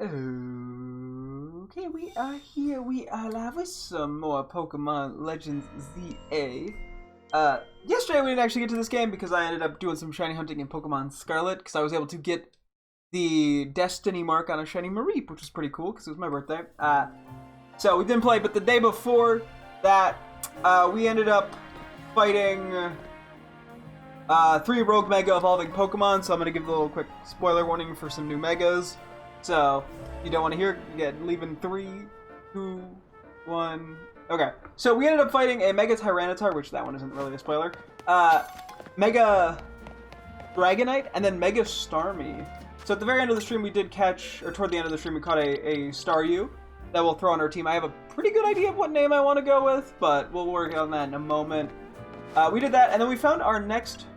Okay, we are here. We are live with some more Pokemon Legends ZA. Yesterday we didn't actually get to this game because I ended up doing some shiny hunting in Pokemon Scarlet because I was able to get the Destiny mark on a shiny Mareep, which was pretty cool because it was my birthday. So we didn't play, but the day before that, we ended up fighting 3 Rogue Mega Evolving Pokemon, so I'm going to give a little quick spoiler warning for some new Megas. So, if you don't want to hear, leave in 3, 2, 1... Okay, so we ended up fighting a Mega Tyranitar, which that one isn't really a spoiler, Mega Dragonite, and then Mega Starmie. So at the very end of the stream we did catch, or toward the end of the stream we caught a Staryu that we'll throw on our team. I have a pretty good idea of what name I want to go with, but we'll work on that in a moment. We did that, and then we found our next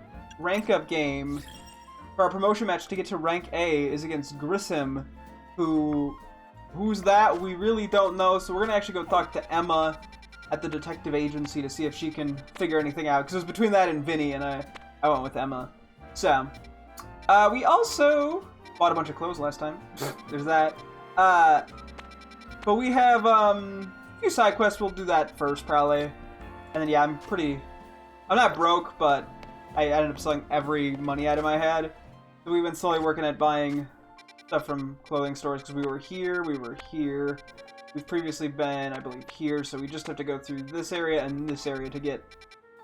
rank up game for our promotion match to get to rank A is against Grissom, who's that? We really don't know, so we're gonna actually go talk to Emma at the detective agency to see if she can figure anything out, because it was between that and Vinny, and I went with Emma. So, we also bought a bunch of clothes last time. There's that. But we have a few side quests. We'll do that first, probably. And then, yeah, I'm not broke, but I ended up selling every money item I had. So we've been slowly working at buying stuff from clothing stores, because we were here. We've previously been, I believe, here, so we just have to go through this area and this area to get,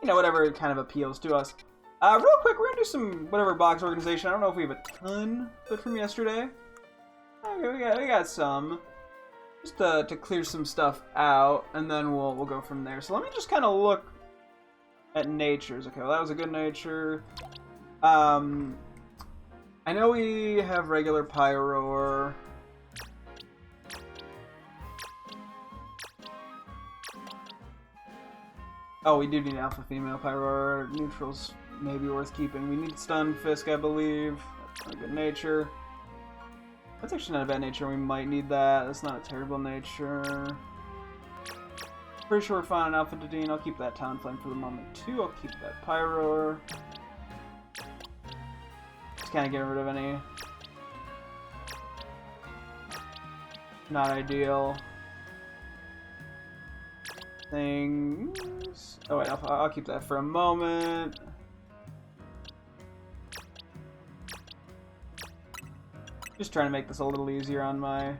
you know, whatever kind of appeals to us. Real quick, we're gonna do some whatever box organization. I don't know if we have a ton but from yesterday. Okay, we got some. Just to clear some stuff out, and then we'll go from there. So let me just kind of look at natures. Okay, well that was a good nature. I know we have regular Pyroar. Oh, we do need alpha female Pyroar. Neutral's maybe worth keeping. We need Stunfisk, I believe. That's not a good nature. That's actually not a bad nature. We might need that. That's not a terrible nature. Pretty sure we're fine on Alpha Dedenne. I'll keep that Talonflame for the moment too. I'll keep that Pyroar. Just kind of get rid of any. Not ideal things. Oh wait, I'll keep that for a moment. Just trying to make this a little easier on myself.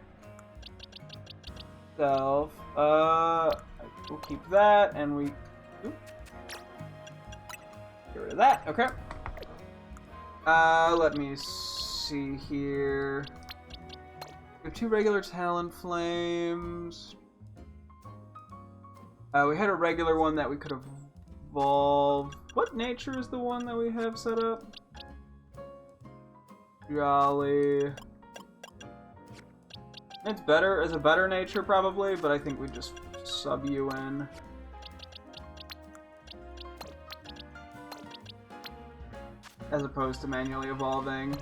We'll keep that, and we get rid of that. Okay. Let me see here. We have 2 regular Talonflames. We had a regular one that we could evolve. What nature is the one that we have set up? Jolly. It's better as a better nature probably, but I think we just sub you in. As opposed to manually evolving.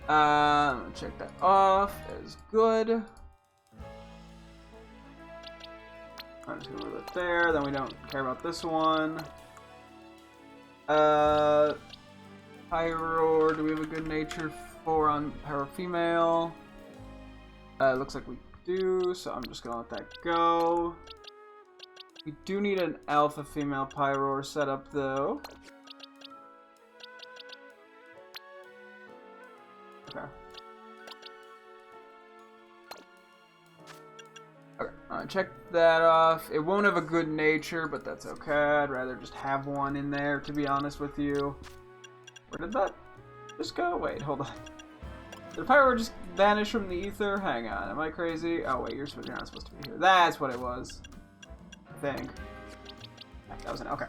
Check that off as good. I'm just gonna leave it there, then we don't care about this one. Pyroar, do we have a good nature for on Pyro female? Looks like we do, so I'm just gonna let that go. We do need an alpha female Pyroar set up though. Okay. Okay, check that off. It won't have a good nature, but that's okay. I'd rather just have one in there, to be honest with you. Where did that just go? Wait, hold on. Did Pyroar just vanish from the ether? Hang on, am I crazy? Oh wait, you're not supposed to be here. That's what it was. I think. That was it, okay.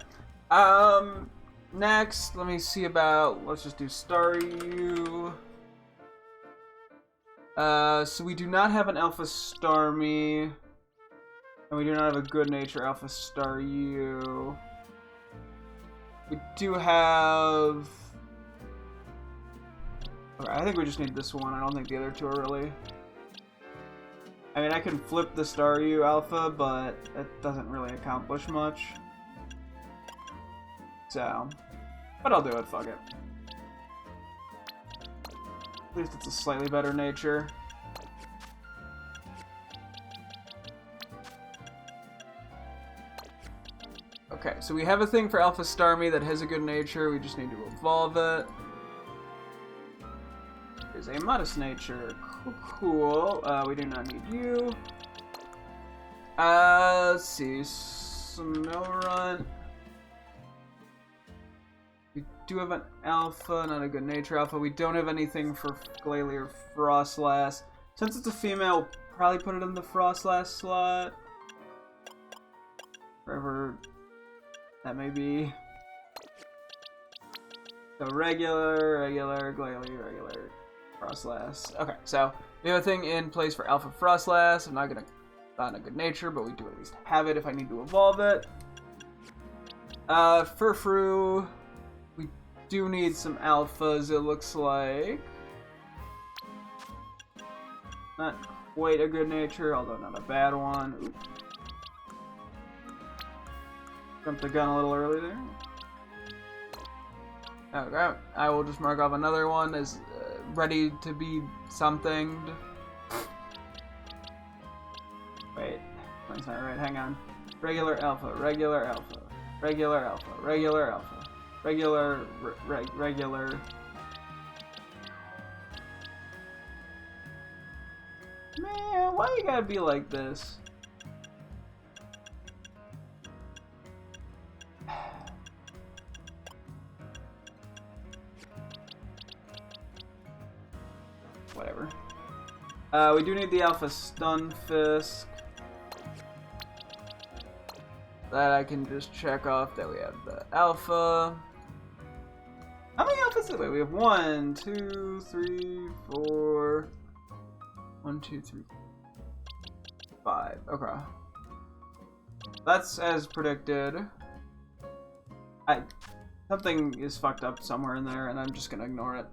Next, let me see about, let's just do Staryu. So we do not have an Alpha Starmie. And we do not have a good nature Alpha Staryu. We do have... Okay, I think we just need this one. I don't think the other 2 are really... I mean, I can flip the Staryu Alpha, but it doesn't really accomplish much. So... But I'll do it, fuck it. At least it's a slightly better nature. Okay, so we have a thing for Alpha Starmie that has a good nature. We just need to evolve it. Is a modest nature. Cool. We do not need you. Let's see. Snorunt. We do have an alpha, not a good nature alpha. We don't have anything for Glalie or Frostlass. Since it's a female, we'll probably put it in the Frostlass slot. Wherever that may be. So regular, Glalie, regular, Frostlass. Okay, so we have a thing in place for Alpha Frostlass. I'm not gonna find a good nature, but we do at least have it if I need to evolve it. Furfrou. We do need some alphas, it looks like. Not quite a good nature, although not a bad one. Oops. Jumped the gun a little early there. Okay, I will just mark off another one as ready to be somethinged. Wait, that's not right, hang on. Regular alpha, regular alpha, regular alpha, regular alpha, regular, regular. Man, why you gotta be like this? Whatever. We do need the Alpha Stunfisk. That I can just check off that we have the Alpha. How many Alphas? Wait, we have 1, 2, 3, 4. 1, 2, 3, 5. Okay. That's as predicted. Something is fucked up somewhere in there, and I'm just gonna ignore it.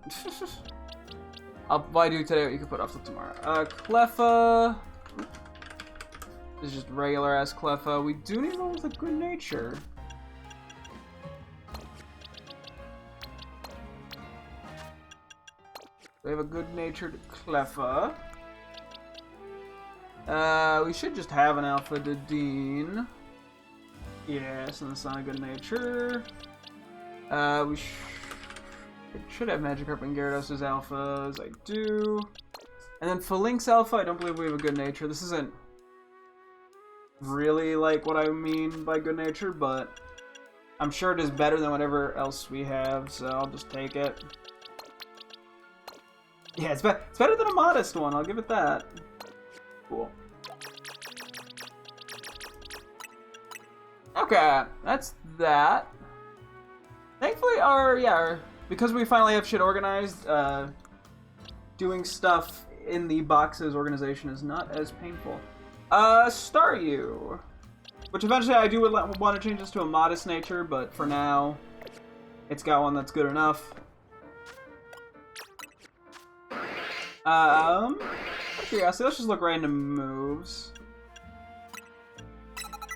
If I do today, what you can put off till tomorrow. Cleffa. This is just regular ass Cleffa. We do need one with a good nature. We have a good natured Cleffa. We should just have an Alpha Dedenne. Yes, and that's not a good nature. We should have Magikarp and Gyarados as alphas. I do. And then for Lynx Alpha, I don't believe we have a good nature. This isn't really like what I mean by good nature, but I'm sure it is better than whatever else we have, so I'll just take it. Yeah, it's better than a modest one, I'll give it that. Cool. Okay, that's that. Thankfully, because we finally have shit organized, doing stuff in the boxes organization is not as painful. Staryu. Which eventually I do want to change this to a modest nature, but for now, it's got one that's good enough. Out of curiosity, let's just look random moves.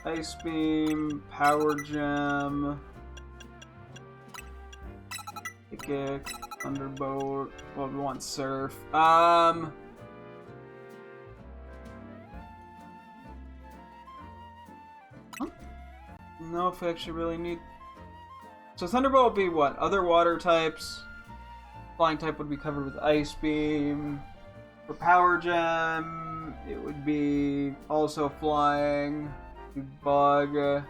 Ice Beam, Power Gem, Kick, Thunderbolt. Well, we want Surf. I don't know if we actually really need. So Thunderbolt would be what? Other water types. Flying type would be covered with Ice Beam. For Power Gem, it would be also flying. Bug.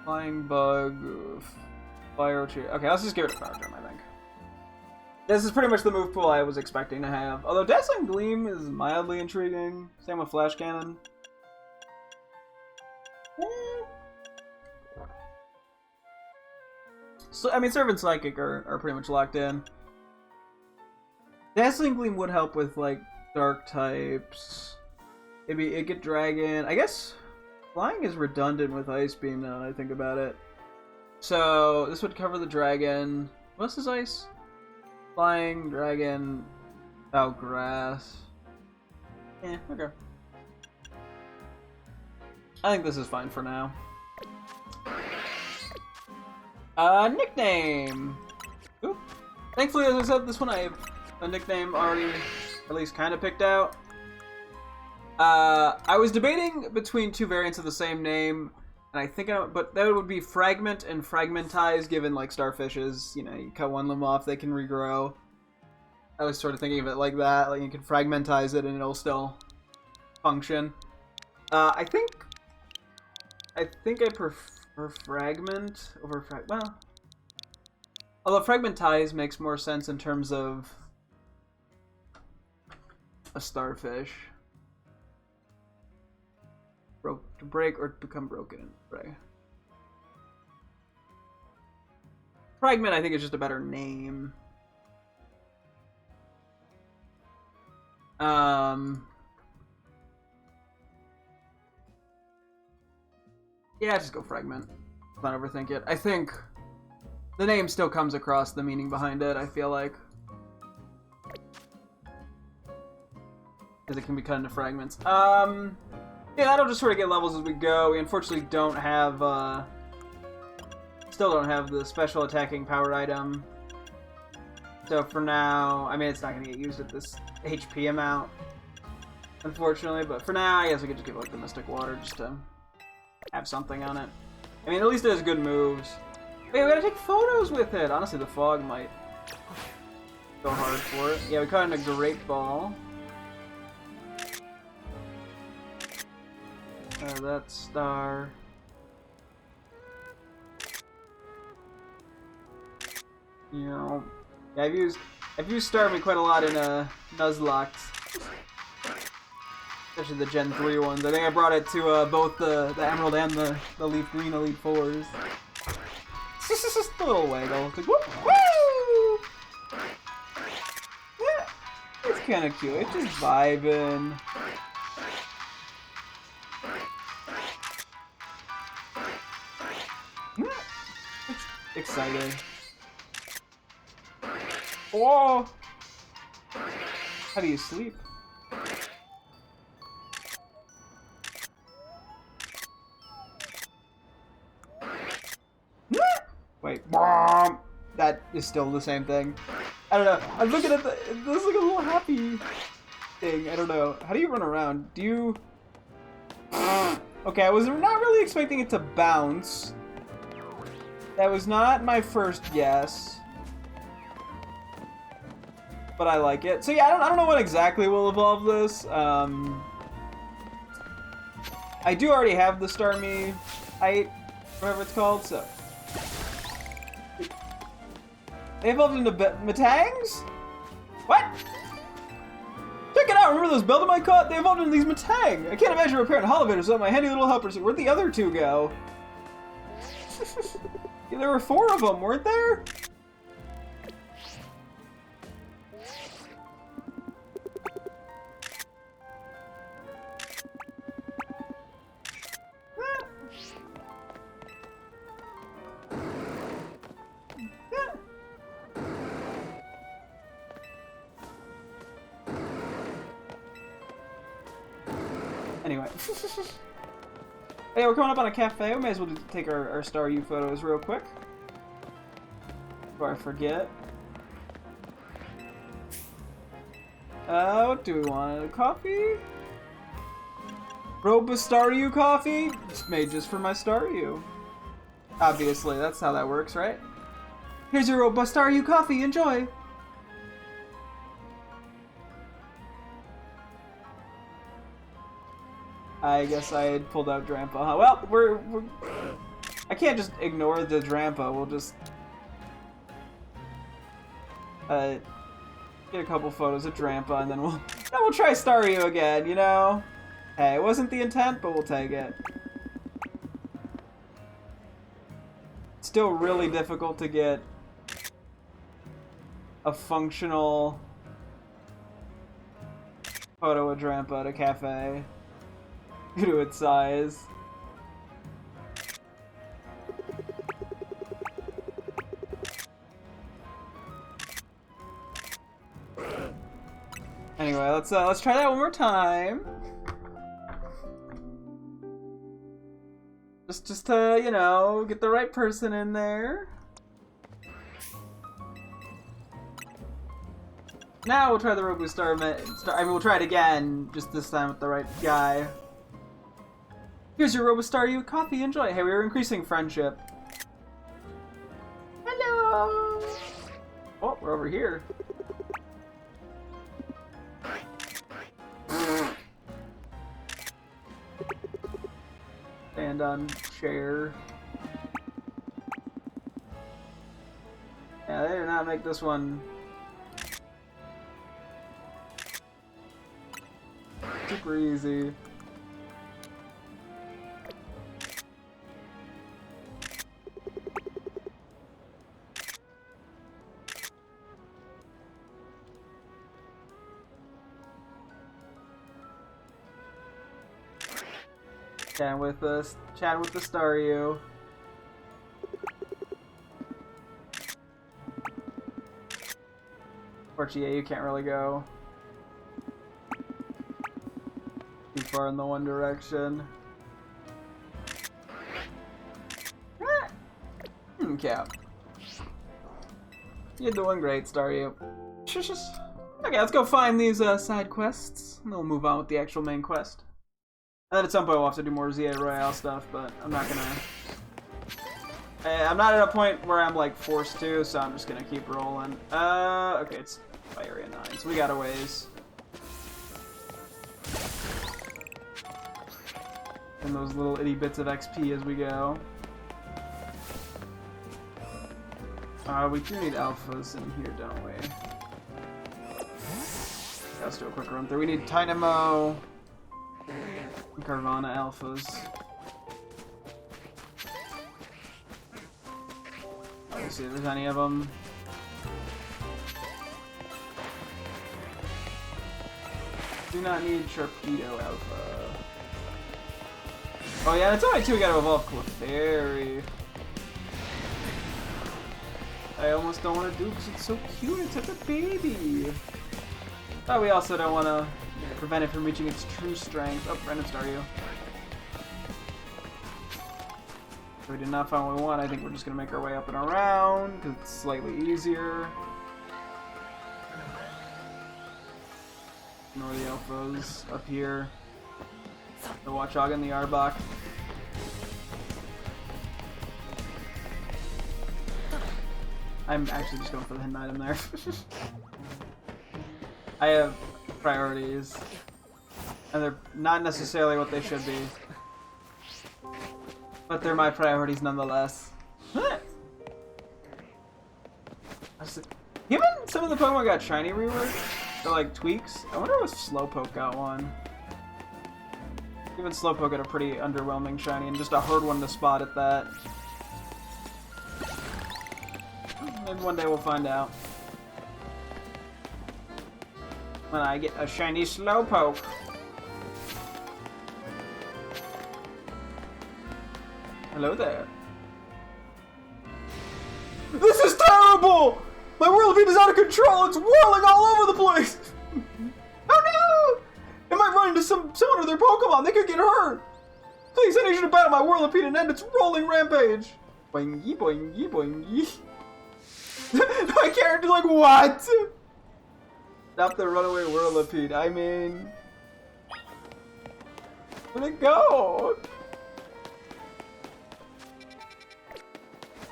Flying Bug. Fire Tree. Okay, let's just give it a Power Gem, I think. This is pretty much the move pool I was expecting to have. Although Dazzling Gleam is mildly intriguing. Same with Flash Cannon. So, I mean, Serve and Psychic are pretty much locked in. Dazzling Gleam would help with, like, dark types. It could Dragon. I guess Flying is redundant with Ice Beam now that I think about it. So, this would cover the Dragon. What else is Ice? Flying, Dragon, Grass. Eh, okay. I think this is fine for now. Nickname! Oop. Thankfully, as I said, this one I have a nickname already at least kind of picked out. I was debating between two variants of the same name, and I think but that would be Fragment and Fragmentize, given like starfishes, you know, you cut one limb off, they can regrow. I was sort of thinking of it like that, like you can fragmentize it and it'll still function. I think I prefer Fragment over well, although Fragmentize makes more sense in terms of a starfish. To break or become broken. Right. Fragment, I think, is just a better name. Yeah, just go Fragment. Let's not overthink it. I think the name still comes across the meaning behind it, I feel like. Because it can be cut into fragments. Yeah, that'll just sort of get levels as we go. We unfortunately don't have, still don't have the special attacking power item. So for now, I mean, it's not going to get used at this HP amount, unfortunately. But for now, I guess we could just give like the Mystic Water just to have something on it. I mean, at least it has good moves. Wait, we gotta take photos with it! Honestly, the fog might go hard for it. Yeah, we caught in a Great Ball. That star. You know, yeah, I've used Starmie quite a lot in Nuzlocke, especially the Gen 3 ones. I think I brought it to both the Emerald and the Leaf Green Elite Fours. It's just a little waggle. It's like whoop, woo! Yeah, it's kind of cute. It's just vibing. It's exciting. Whoa! How do you sleep? Wait, that is still the same thing. I don't know. I'm looking at this like a little happy thing. I don't know. How do you run around? Do you? Okay, I was not really expecting it to bounce. That was not my first guess. But I like it. So yeah, I don't know what exactly will evolve this. I do already have the Starmie height, whatever it's called, so. They evolved into Matangs? What? Check it out, remember those Beldam I caught? They evolved into these Matang! I can't imagine repairing Holovators without my handy little helpers. Where'd the other two go? Yeah, there were 4 of them, weren't there? Anyway. Hey, we're coming up on a cafe. We may as well take our Star U photos real quick. Before I forget. What do we want? A coffee? Robustaryu coffee? It's made just for my Staryu. Obviously, that's how that works, right? Here's your Robustaryu coffee, enjoy! I guess I had pulled out Drampa, huh? Well, we're I can't just ignore the Drampa. We'll just get a couple photos of Drampa, and then we'll try Staryu again. You know, hey, it wasn't the intent, but we'll take it. Still really difficult to get a functional photo of Drampa at a cafe. Due to its size. Anyway, let's try that one more time. Just to, you know, get the right person in there. Now we'll try the Robustar. I mean, we'll try it again, just this time with the right guy. Here's your Robustar, you coffee, enjoy. Hey, we were increasing friendship. Hello! Oh, we're over here. Stand on chair. Yeah, they did not make this one super easy. Chat with us. Chat with the Staryu. Fortunately, you can't really go too far in the one direction. Cap. You're doing great, Staryu. Okay, let's go find these side quests, and then we'll move on with the actual main quest. And then at some point we'll have to do more ZA Royale stuff, but I'm not gonna... I'm not at a point where I'm like forced to, so I'm just gonna keep rolling. Okay, it's by area 9, so we got a ways. And those little itty bits of XP as we go. We do need alphas in here, don't we? Let's do a quick run through. We need Dynamo, Carvana alphas. Let's see if there's any of them. Do not need Sharpedo alpha. Oh yeah, it's only 2 we gotta evolve Clefairy. I almost don't want to do it because it's so cute. It's such a baby. But we also don't want to prevent it from reaching its true strength. Oh, random Staryu. We did not find what we want. I think we're just going to make our way up and around because it's slightly easier. Ignore the alphas up here. The Watchog and the Arbok. I'm actually just going for the hidden item there. I have priorities, and they're not necessarily what they should be, but they're my priorities nonetheless. Even some of the Pokemon got shiny reworked, or like tweaks. I wonder if Slowpoke got one. Even Slowpoke got a pretty underwhelming shiny, and just a hard one to spot at that. Maybe one day we'll find out. When I get a shiny Slowpoke. Hello there. This is terrible! My whirlwind is out of control! It's whirling all over the place! Oh no! It might run into someone of their Pokemon. They could get hurt! Please, I need you to battle my whirlwind and end its rolling rampage! Boingy, boingy, boingy. My character's like, what? Stop the runaway Whirlipede. I mean... Where'd it go?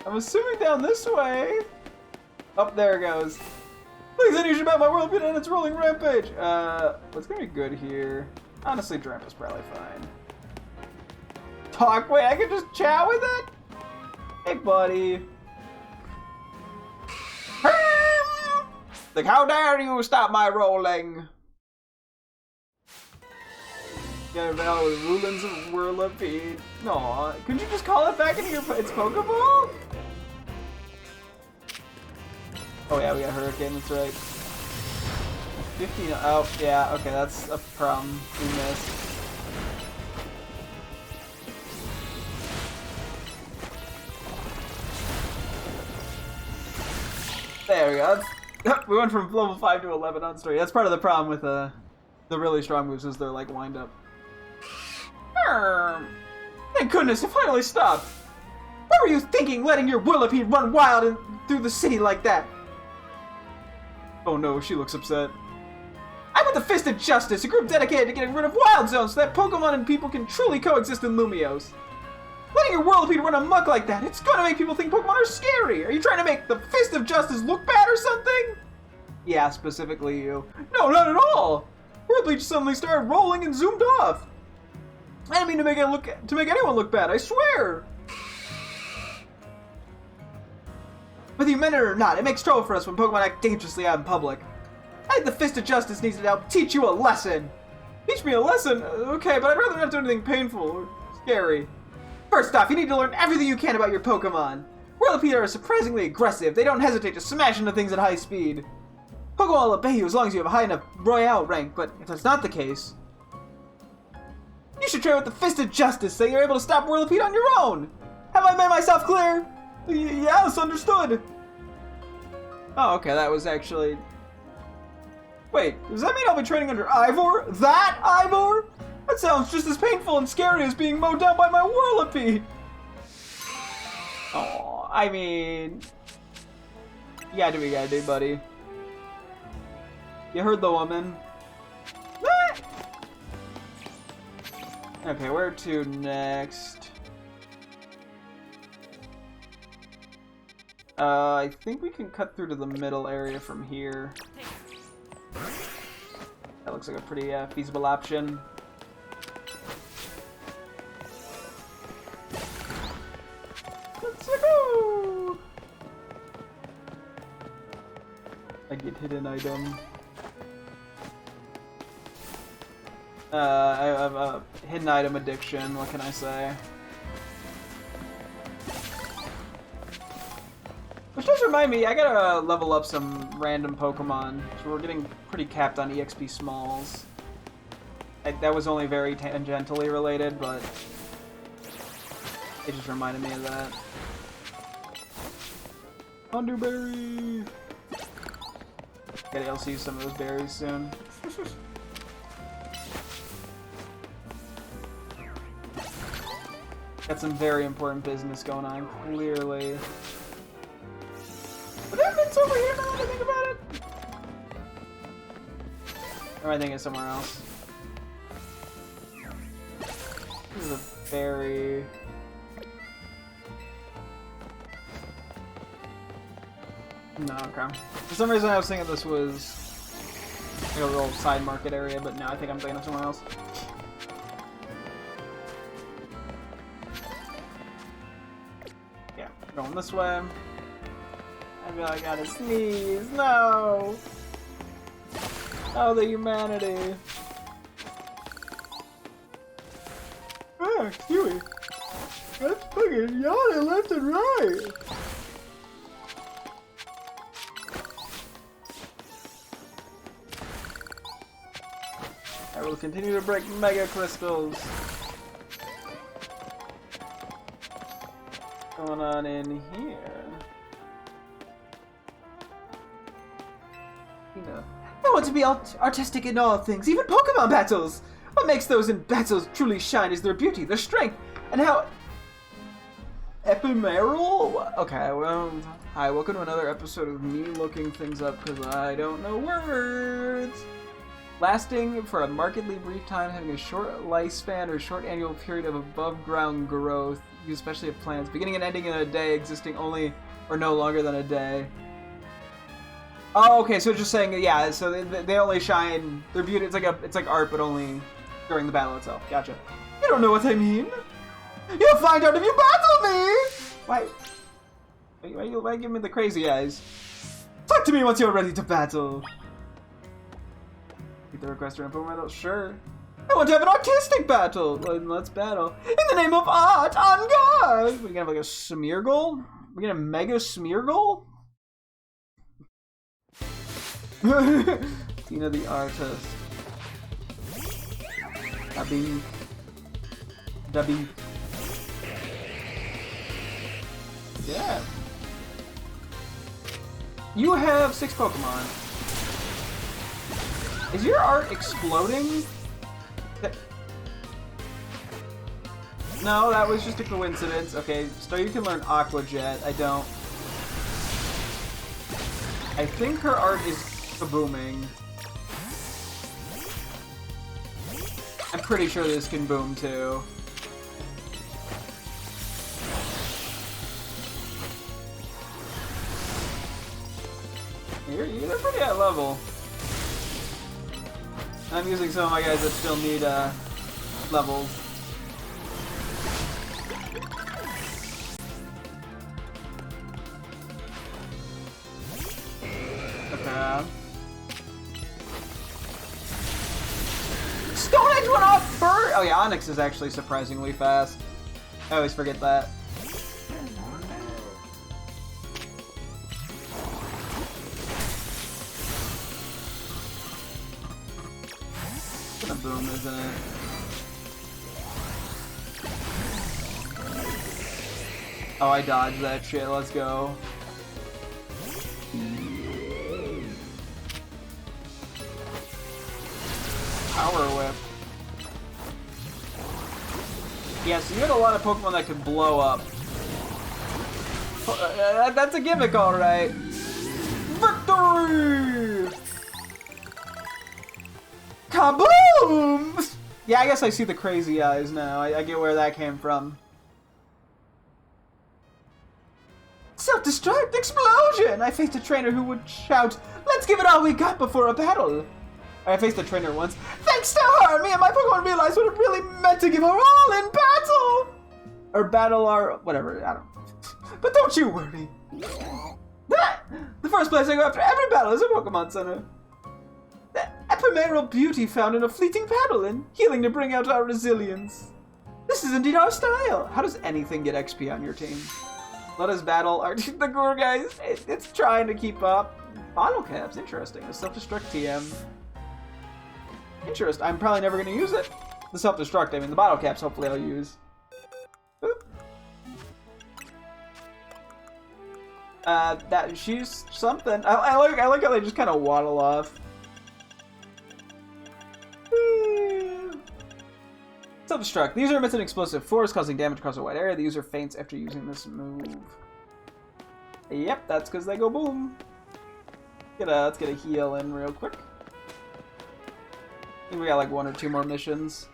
I'm assuming down this way. Up there it goes. Please, I need you to bat my Whirlipede and its rolling rampage. What's gonna be good here? Honestly, Drampa's probably fine. Talk? Wait, I can just chat with it? Hey, buddy. Like, how dare you stop my rolling? Get a battle with Rulin's Whirlipede. Aw, could you just call it back into its Pokeball? Oh yeah, we got Hurricane, that's right. 15, oh yeah, okay, that's a problem. We missed. There we go. We went from level 5 to 11 on story. That's part of the problem with the really strong moves is they're like wind up. Thank goodness, it finally stopped. What were you thinking, letting your Whirlipede run wild through the city like that? Oh no, she looks upset. I'm with the Fist of Justice, a group dedicated to getting rid of wild zones so that Pokemon and people can truly coexist in Lumiose. Letting your Whirlipede run amok like that, it's gonna make people think Pokemon are scary. Are you trying to make the Fist of Justice look bad or something? Yeah, specifically you. No, not at all. Whirlipede suddenly started rolling and zoomed off. I didn't mean to make anyone look bad, I swear. Whether you meant it or not, it makes trouble for us when Pokemon act dangerously out in public. I think the Fist of Justice needs to help teach you a lesson. Teach me a lesson? Okay, but I'd rather not do anything painful or scary. First off, you need to learn everything you can about your Pokemon. Whirlipede are surprisingly aggressive. They don't hesitate to smash into things at high speed. Pokemon will obey you as long as you have a high enough Royale rank, but if that's not the case, you should train with the Fist of Justice so you're able to stop Whirlipede on your own. Have I made myself clear? Yes, understood. Oh, okay, that was actually... Wait, does that mean I'll be training under Ivor? That Ivor? That sounds just as painful and scary as being mowed down by my Whirlipede. Oh, I mean... You gotta do what you gotta do, buddy. You heard the woman. Okay, where to next? I think we can cut through to the middle area from here. That looks like a pretty feasible option. Let's go! I get hidden item. I have a hidden item addiction, what can I say? Which does remind me, I gotta level up some random Pokemon, so we're getting pretty capped on EXP Smalls. That was only very tangentially related, but it just reminded me of that. Underberry! Gotta also use some of those berries soon. Got some very important business going on, clearly. But that fits over here now that I think about it. Or I think it's somewhere else. This is a berry. No, okay. For some reason I was thinking this was like a little side market area, but no, I think I'm thinking of somewhere else. Yeah, going this way. I feel like I gotta sneeze. No! Oh, the humanity. Ah, Stewie. That's fucking yawning left and right. I will continue to break Mega Crystals. What's going on in here? I want to be artistic in all things, even Pokemon battles! What makes those in battles truly shine is their beauty, their strength, and how... Ephemeral? Okay, well, hi, welcome to another episode of me looking things up because I don't know words! Lasting for a markedly brief time, having a short lifespan or short annual period of above-ground growth, especially of plants, beginning and ending in a day, existing only or no longer than a day. Oh, okay. So it's just saying, yeah. So they only shine. Their beauty. It's like art, but only during the battle itself. Gotcha. You don't know what I mean. You'll find out if you battle me. Why give me the crazy eyes? Talk to me once you're ready to battle. Get the request to a Pokemon battle. Sure. I want to have an artistic battle. Well, let's battle in the name of art. On guard. We gonna have like a Smeargle. We gonna Mega Smeargle. Tina the artist. Dubby. Yeah. You have 6 Pokemon. Is your art exploding? No, that was just a coincidence. Okay, so you can learn Aqua Jet. I don't. I think her art is Kabooming. I'm pretty sure this can boom too. They're pretty high level. I'm using some of my guys that still need levels. Okay. Stone Edge went off bird! Oh yeah, Onyx is actually surprisingly fast. I always forget that. Boom, isn't it? Oh, I dodged that shit. Let's go. Power Whip. Yeah, so you had a lot of Pokemon that could blow up. That's a gimmick, alright. Victory! Kaboom! Yeah, I guess I see the crazy eyes now. I get where that came from. Self-destruct explosion! I faced a trainer who would shout, "Let's give it all we got before a battle." I faced a trainer once. Thanks to her, me and my Pokemon realized what it really meant to give our all in battle! Or battle our... whatever, I don't know. But don't you worry. The first place I go after every battle is a Pokemon Center. The ephemeral beauty found in a fleeting battle and healing to bring out our resilience. This is indeed our style. How does anything get XP on your team? Let us battle our the Gore guys. It's trying to keep up. Bottle caps, interesting. The self-destruct TM. Interesting. I'm probably never going to use it. The self-destruct, I mean the bottle caps hopefully I'll use. Oop. That she's something. I like how they just kind of waddle off. Self-destruct. The user emits an explosive force, causing damage across a wide area. The user faints after using this move. Yep, that's because they go boom. Let's get a heal in real quick. I think we got like 1 or 2 more missions.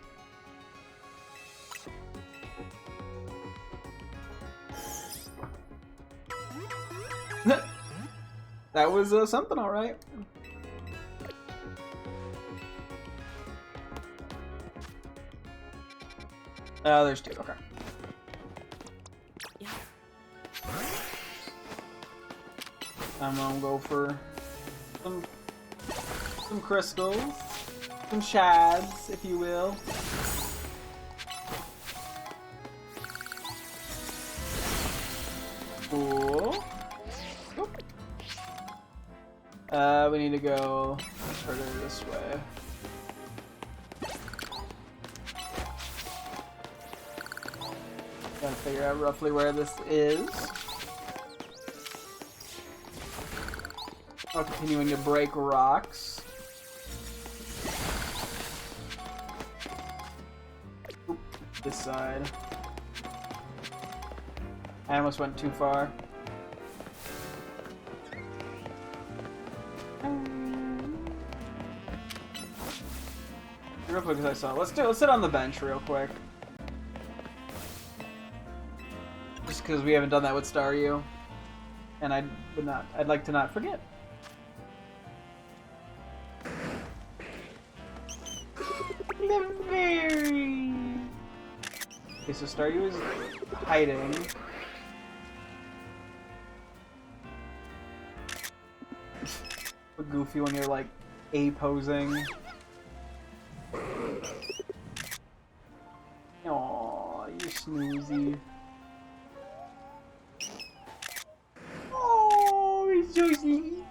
That was something, all right. Oh, there's 2. Okay. I'm gonna go for some crystals, some shads, if you will. Cool. We need to go further this way. Gotta figure out roughly where this is. While continuing to break rocks. Oop, this side. I almost went too far. Real quick as I saw. Let's sit on the bench real quick. Just because we haven't done that with Staryu. And I'd like to not forget. Berry. Okay, so Staryu is hiding. Goofy when you're like A-posing. Aww, you're snoozy. Oh, he's so sleepy.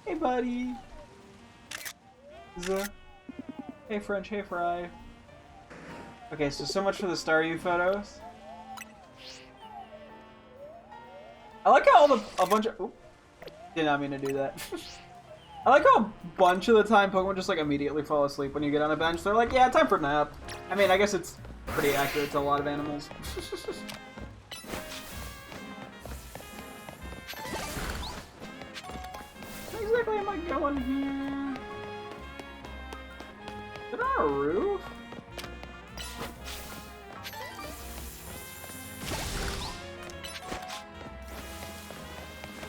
Hey, buddy. Hey, French. Hey, Fry. Okay, so much for the Staryu photos. I like how a bunch of... Oop, did not mean to do that. I like how a bunch of the time Pokemon just like immediately fall asleep when you get on a bench. They're like, yeah, time for a nap. I mean, I guess it's pretty accurate to a lot of animals. exactly am I going here? Is it on a roof?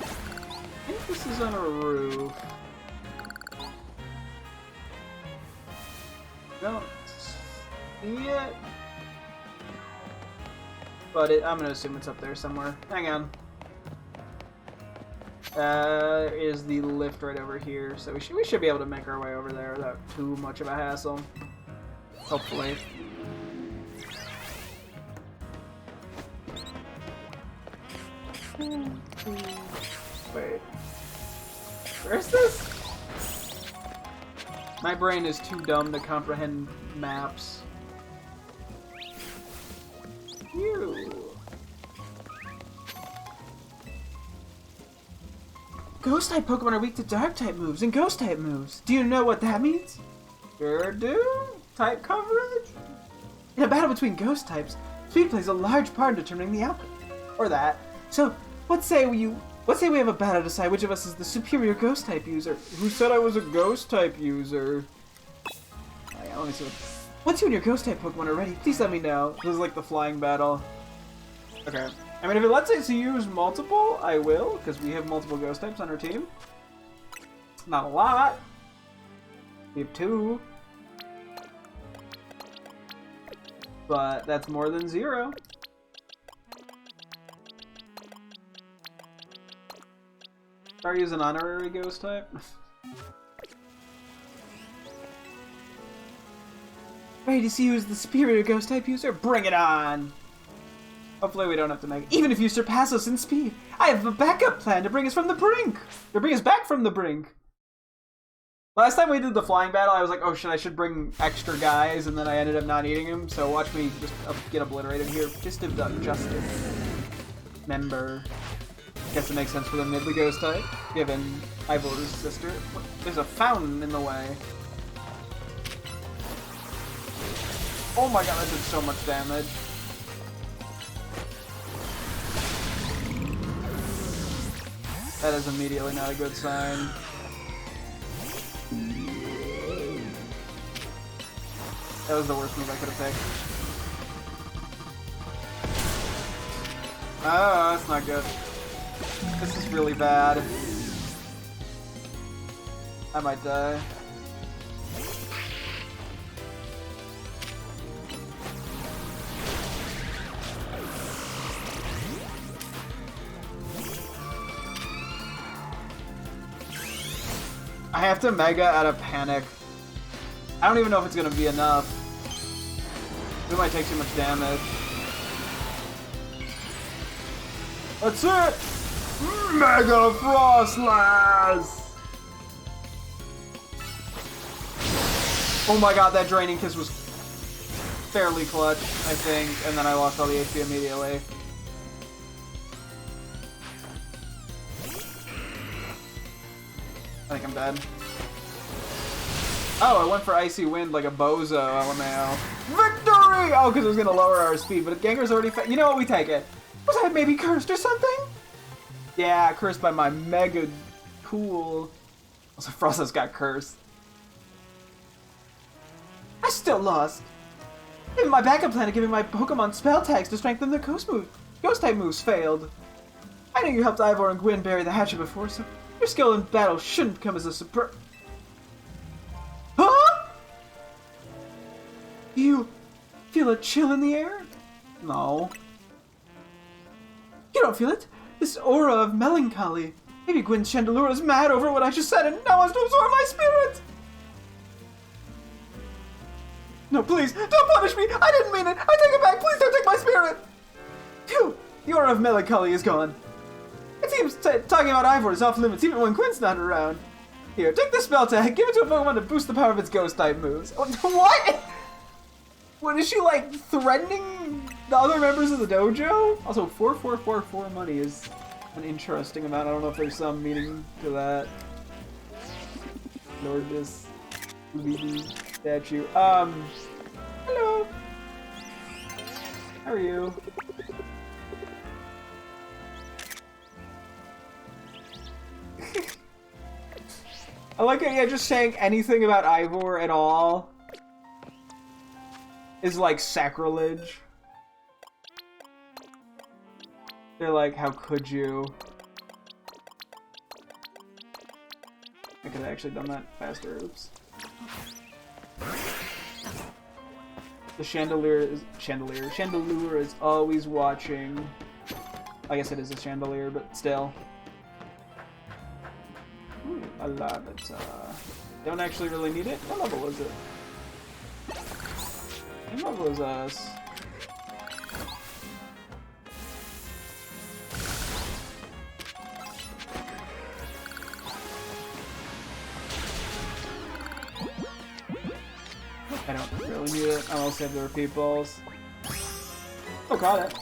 I think this is on a roof. Don't see it. But I'm gonna assume it's up there somewhere. Hang on. Is the lift right over here, so we should be able to make our way over there without too much of a hassle. Hopefully. Wait. Where's this? My brain is too dumb to comprehend maps. Ew. Ghost-type Pokemon are weak to Dark-type moves and Ghost-type moves. Do you know what that means? Sure do. Type coverage? In a battle between Ghost-types, speed plays a large part in determining the outcome. Or that. So, let's say we have a battle to decide which of us is the superior Ghost-type user. Who said I was a Ghost-type user? Let me see. Once you and your Ghost-type Pokemon are ready, please let me know. This is like the flying battle. Okay. I mean, if it lets us use multiple, I will, because we have multiple ghost types on our team. Not a lot. We have 2. But that's more than 0. Start using honorary ghost type. Ready to see who's the superior ghost type user? Bring it on! Hopefully we don't have to make it. Even if you surpass us in speed, I have a backup plan to bring us from the brink! To bring us back from the brink! Last time we did the flying battle, I was like, oh shit, I should bring extra guys, and then I ended up not eating them, so watch me just get obliterated here. Just have done justice. Member. Guess it makes sense for them to be ghost type, given Ivor's sister. There's a fountain in the way. Oh my god, that did so much damage. That is immediately not a good sign. That was the worst move I could have picked. Oh, that's not good. This is really bad. I might die. I have to Mega out of panic. I don't even know if it's gonna be enough. We might take too much damage. That's it! Mega Frostlass! Oh my god, that Draining Kiss was fairly clutch, I think, and then I lost all the HP immediately. I think I'm dead. Oh, I went for Icy Wind like a bozo, LMAO. Victory! Oh, because it was going to lower our speed, but Gengar's already You know what? We take it. Was I maybe cursed or something? Yeah, cursed by my mega cool. Also, Frostless got cursed. I still lost. Even my backup plan of giving my Pokemon spell tags to strengthen their ghost type moves failed. I know you helped Ivor and Gwyn bury the hatchet before, so your skill in battle shouldn't come as a surprise. Huh? Do you feel a chill in the air? No. You don't feel it? This aura of melancholy. Maybe Gwyn Chandelure is mad over what I just said and now wants to absorb my spirit. No, please, don't punish me! I didn't mean it! I take it back! Please don't take my spirit! Phew! The aura of melancholy is gone. It seems talking about Ivor is off limits even when Gwyn's not around. Here, take this spell tag, give it to a Pokemon to boost the power of its ghost-type moves. What? What, is she, like, threatening the other members of the dojo? Also, 4444 money is an interesting amount. I don't know if there's some meaning to that. Lord, this statue. Hello. How are you? I like it, yeah, just saying anything about Ivor at all is like sacrilege. They're like, how could you? I could have actually done that faster, oops. The chandelier is always watching. I guess it is a chandelier, but still. Ooh, I love it. Don't actually really need it. What level is it? What level is us? I don't really need it. I'll save the repeat balls. Oh, got it.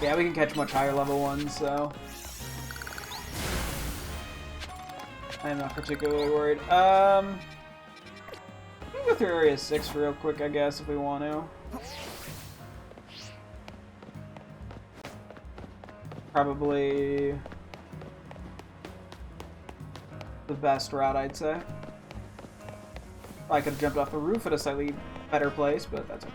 Yeah, we can catch much higher level ones, so I'm not particularly worried. We can go through Area 6 real quick, I guess, if we want to. Probably the best route, I'd say. I could have jumped off the roof at a slightly better place, but that's okay.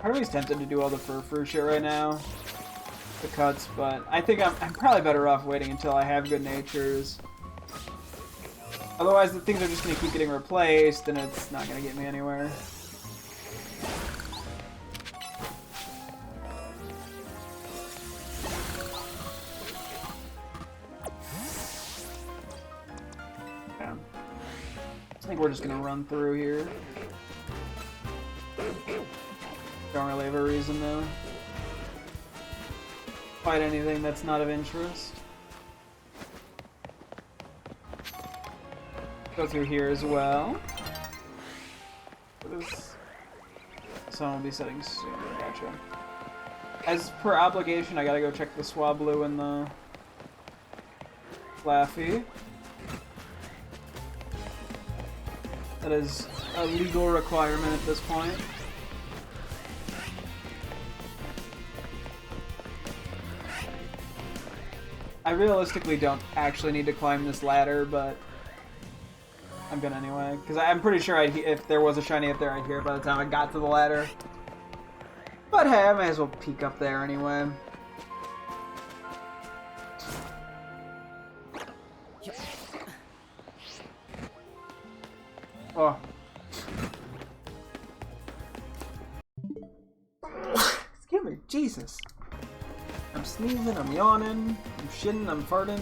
Part of me's tempted to do all the fur shit right now, the cuts, but I think I'm probably better off waiting until I have good natures. Otherwise, the things are just gonna keep getting replaced, and it's not gonna get me anywhere. Yeah. I think we're just gonna run through here. Don't really have a reason to fight anything that's not of interest. Go through here as well. Someone will be setting soon. Gotcha. As per obligation, I gotta go check the Swablu and the Laffy. That is a legal requirement at this point. I realistically don't actually need to climb this ladder, but I'm gonna anyway. Because I'm pretty sure if there was a shiny up there, I'd hear it by the time I got to the ladder. But hey, I might as well peek up there anyway. Oh. Excuse me, Jesus. I'm sneezing, I'm yawning, I'm shitting, I'm farting.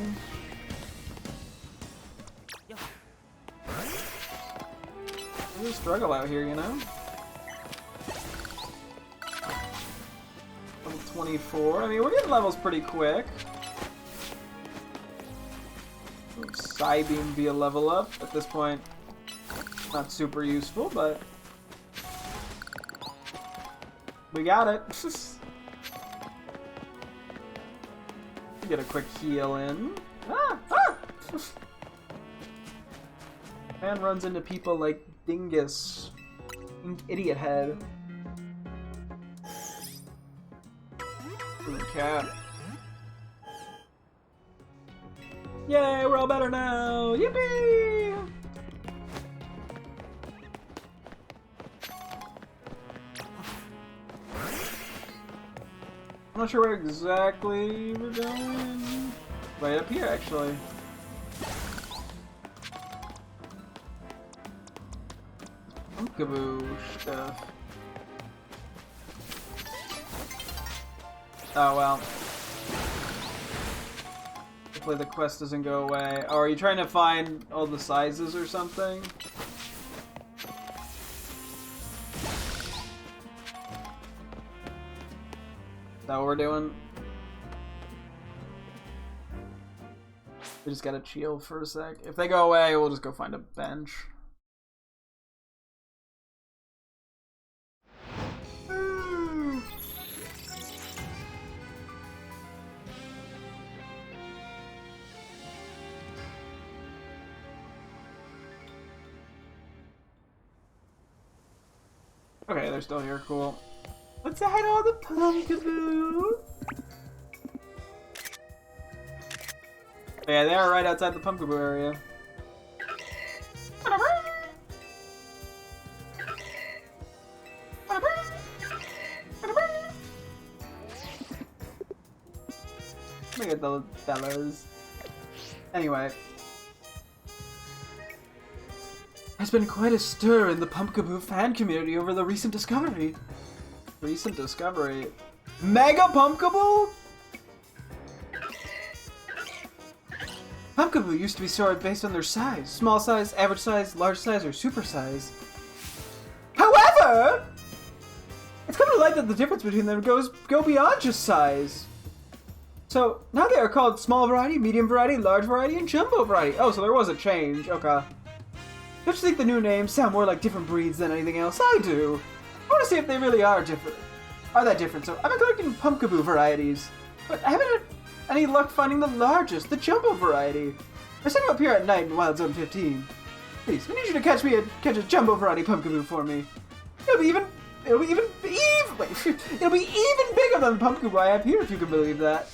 There's a struggle out here, you know? Level 24. I mean, we're getting levels pretty quick. Psybeam be a level up. At this point, not super useful, but we got it. Get a quick heal in. Ah! Ah! Man runs into people like Dingus. Idiot head. Cat. Yay, we're all better now! Yippee! I'm not sure where exactly we're going. Right up here, actually. Kaboo stuff. Oh well. Hopefully the quest doesn't go away. Oh, are you trying to find all the sizes or something? Is that what we're doing? We just gotta chill for a sec. If they go away, we'll just go find a bench. Okay, they're still here. Cool. Let's hide all the Pumpkaboo. Yeah, they are right outside the Pumpkaboo area. Look at those fellas. Anyway. There's been quite a stir in the Pumpkaboo fan community over the recent discovery. Recent discovery? Mega Pumpkaboo? Pumpkaboo used to be sorted based on their size. Small size, average size, large size, or super size. However, it's come to light that the difference between them go beyond just size. So, now they are called small variety, medium variety, large variety, and jumbo variety. Oh, so there was a change. Okay. Don't you think the new names sound more like different breeds than anything else? I do. I want to see if they really are different. Are that different? So, I've been collecting Pumpkaboo varieties, but I haven't had any luck finding the largest, the jumbo variety. I set him up here at night in Wild Zone 15. Please, I need you to catch a jumbo variety Pumpkaboo for me. It'll be even bigger than the Pumpkaboo I have here, if you can believe that.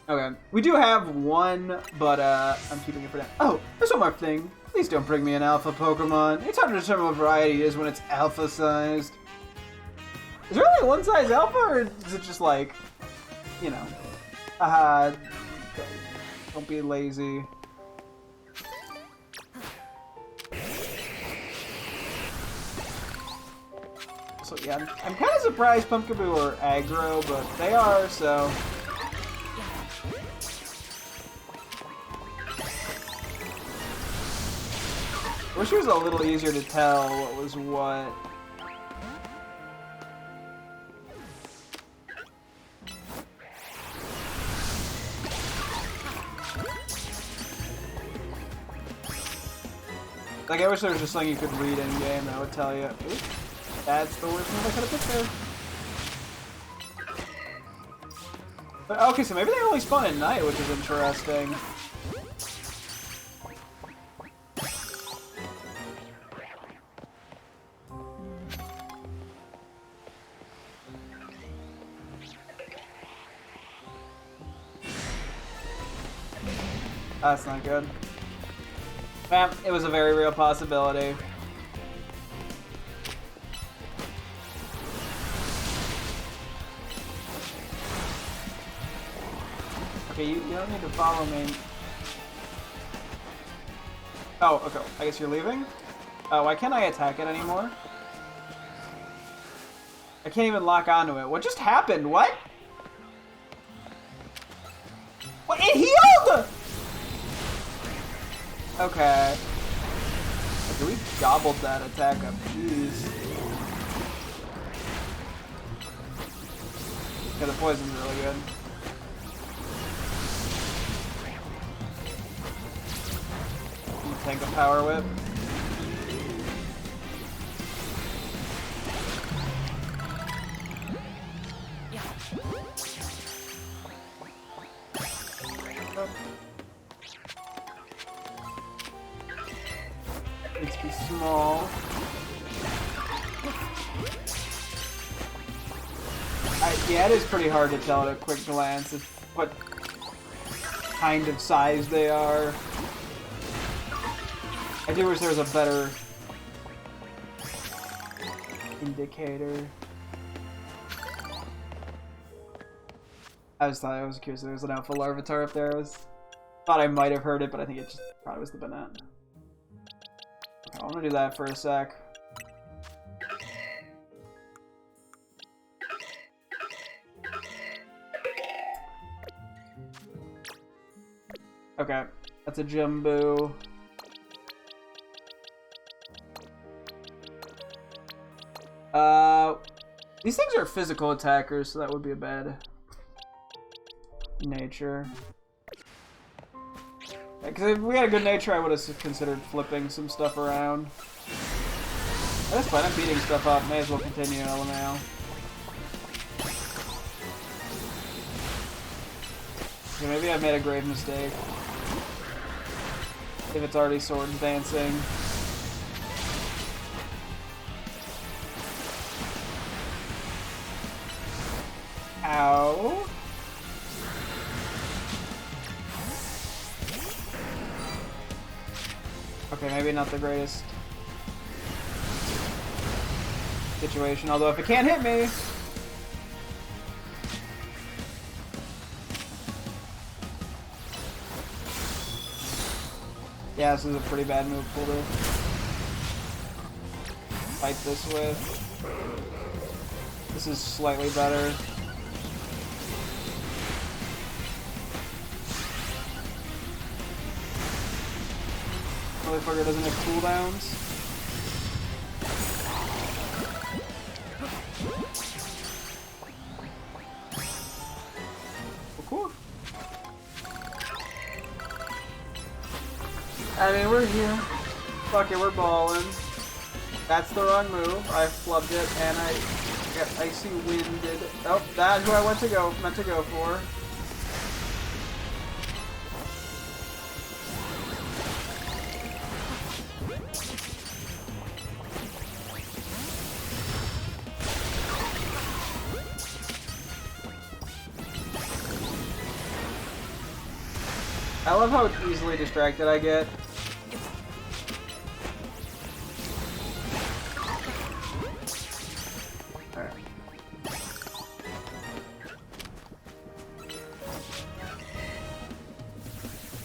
Okay, we do have one, but I'm keeping it for now. Oh, there's one more thing. Please don't bring me an alpha Pokemon. It's hard to determine what variety it is when it's alpha-sized. Is there only one size alpha, or is it just like, you know, don't be lazy. So yeah, I'm kind of surprised Pumpkaboo are aggro, but they are, so... I wish it was a little easier to tell what was what. Like, I wish there was just something you could read in game that would tell you. Oops, that's the worst move I could have picked there. But, okay, so maybe they only spawn at night, which is interesting. That's not good. Man, it was a very real possibility. Okay, you don't need to follow me. Oh, okay. I guess you're leaving? Oh, why can't I attack it anymore? I can't even lock onto it. What just happened? What? What? It healed! Okay. Okay, we gobbled that attack up. Jeez. Yeah, the poison's really good. You tank a power whip. Needs to be small. Yeah, it is pretty hard to tell at a quick glance what kind of size they are. I do wish there was a better indicator. I was curious if there was an alpha larvitar up there. Thought I might have heard it, but I think it just probably was the banana. Okay, I'm gonna do that for a sec. Okay, that's a Jumbo. These things are physical attackers, so that would be a bad nature. Because if we had a good nature, I would have considered flipping some stuff around. That's fine, I'm beating stuff up. May as well continue LMAO. Okay, maybe I've made a grave mistake. If it's already swords dancing. go. Okay, maybe not the greatest situation, although if it can't hit me... Yeah, this is a pretty bad move pull to fight this with. This is slightly better. Motherfucker doesn't have cooldowns. Well, cool. I mean, we're here. Fuck it, we're balling. That's the wrong move. I flubbed it, and I got icy winded. Oh, that's who I meant to go for. I love how easily distracted I get. Alright.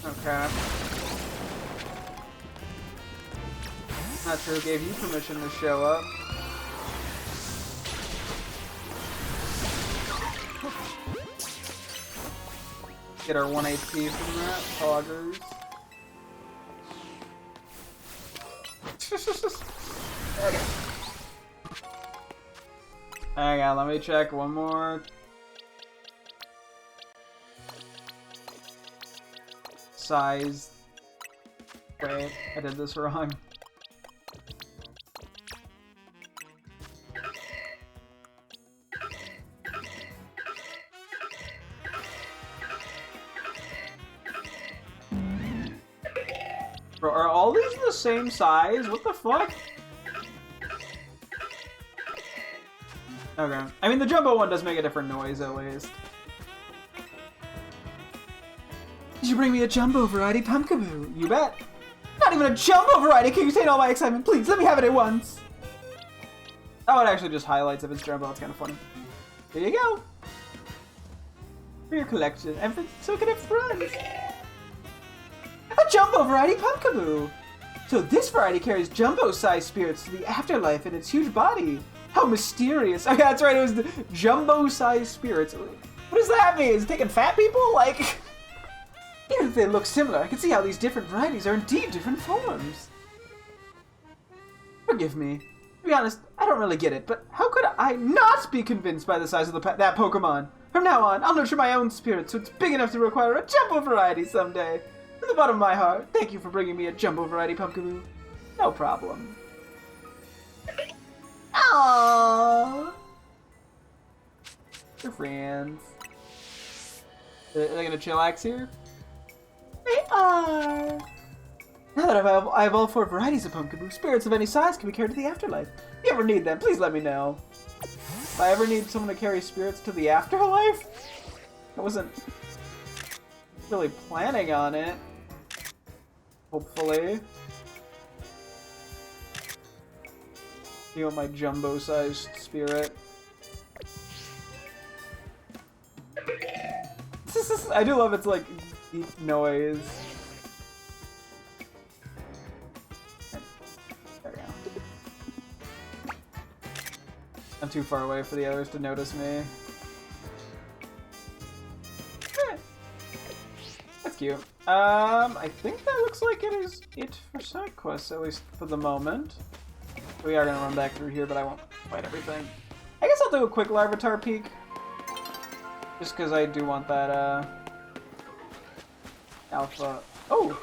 Okay. Not sure who gave you permission to show up. Get our 1 HP from that. Poggers. Okay. Hang on, let me check one more. Size. Wait, I did this wrong. Bro, are all these the same size? What the fuck? Okay. I mean, the jumbo one does make a different noise, at least. Did you bring me a jumbo variety pumpkaboo? You bet. Not even a jumbo variety can contain all my excitement. Please, let me have it at once. That one actually just highlights if it's jumbo. It's kind of funny. There you go. For your collection. And so it can have friends. A jumbo variety pumpkaboo! So this variety carries jumbo-sized spirits to the afterlife in its huge body. How mysterious. Okay, that's right, it was the jumbo-sized spirits. What does that mean? Is it taking fat people? Like, even if they look similar, I can see how these different varieties are indeed different forms. Forgive me. To be honest, I don't really get it, but how could I not be convinced by the size of that Pokemon? From now on, I'll nurture my own spirit so it's big enough to require a jumbo variety someday. From the bottom of my heart, thank you for bringing me a jumbo variety pumpkaboo. No problem. Aww. They're friends. Are they gonna chillax here? They are. Now that I have all 4 varieties of pumpkaboo, spirits of any size can be carried to the afterlife. If you ever need them, please let me know. If I ever need someone to carry spirits to the afterlife? I wasn't really planning on it. Hopefully. You want my jumbo-sized spirit? I do love its like deep noise. There we go. I'm too far away for the others to notice me. That's cute. I think that looks like it is it for side quests, at least for the moment. We are gonna run back through here, but I won't fight everything. I guess I'll do a quick Larvitar peek. Just because I do want that, alpha. Oh!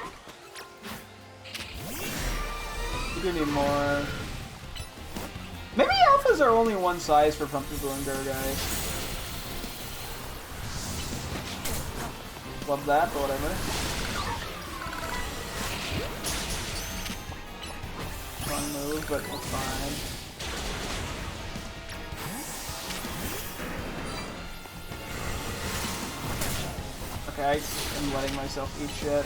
We do need more. Maybe alphas are only one size for Pumpkaboo and Gurgai. Love that, but whatever. Wrong move, but it's fine. Okay, I'm letting myself eat shit.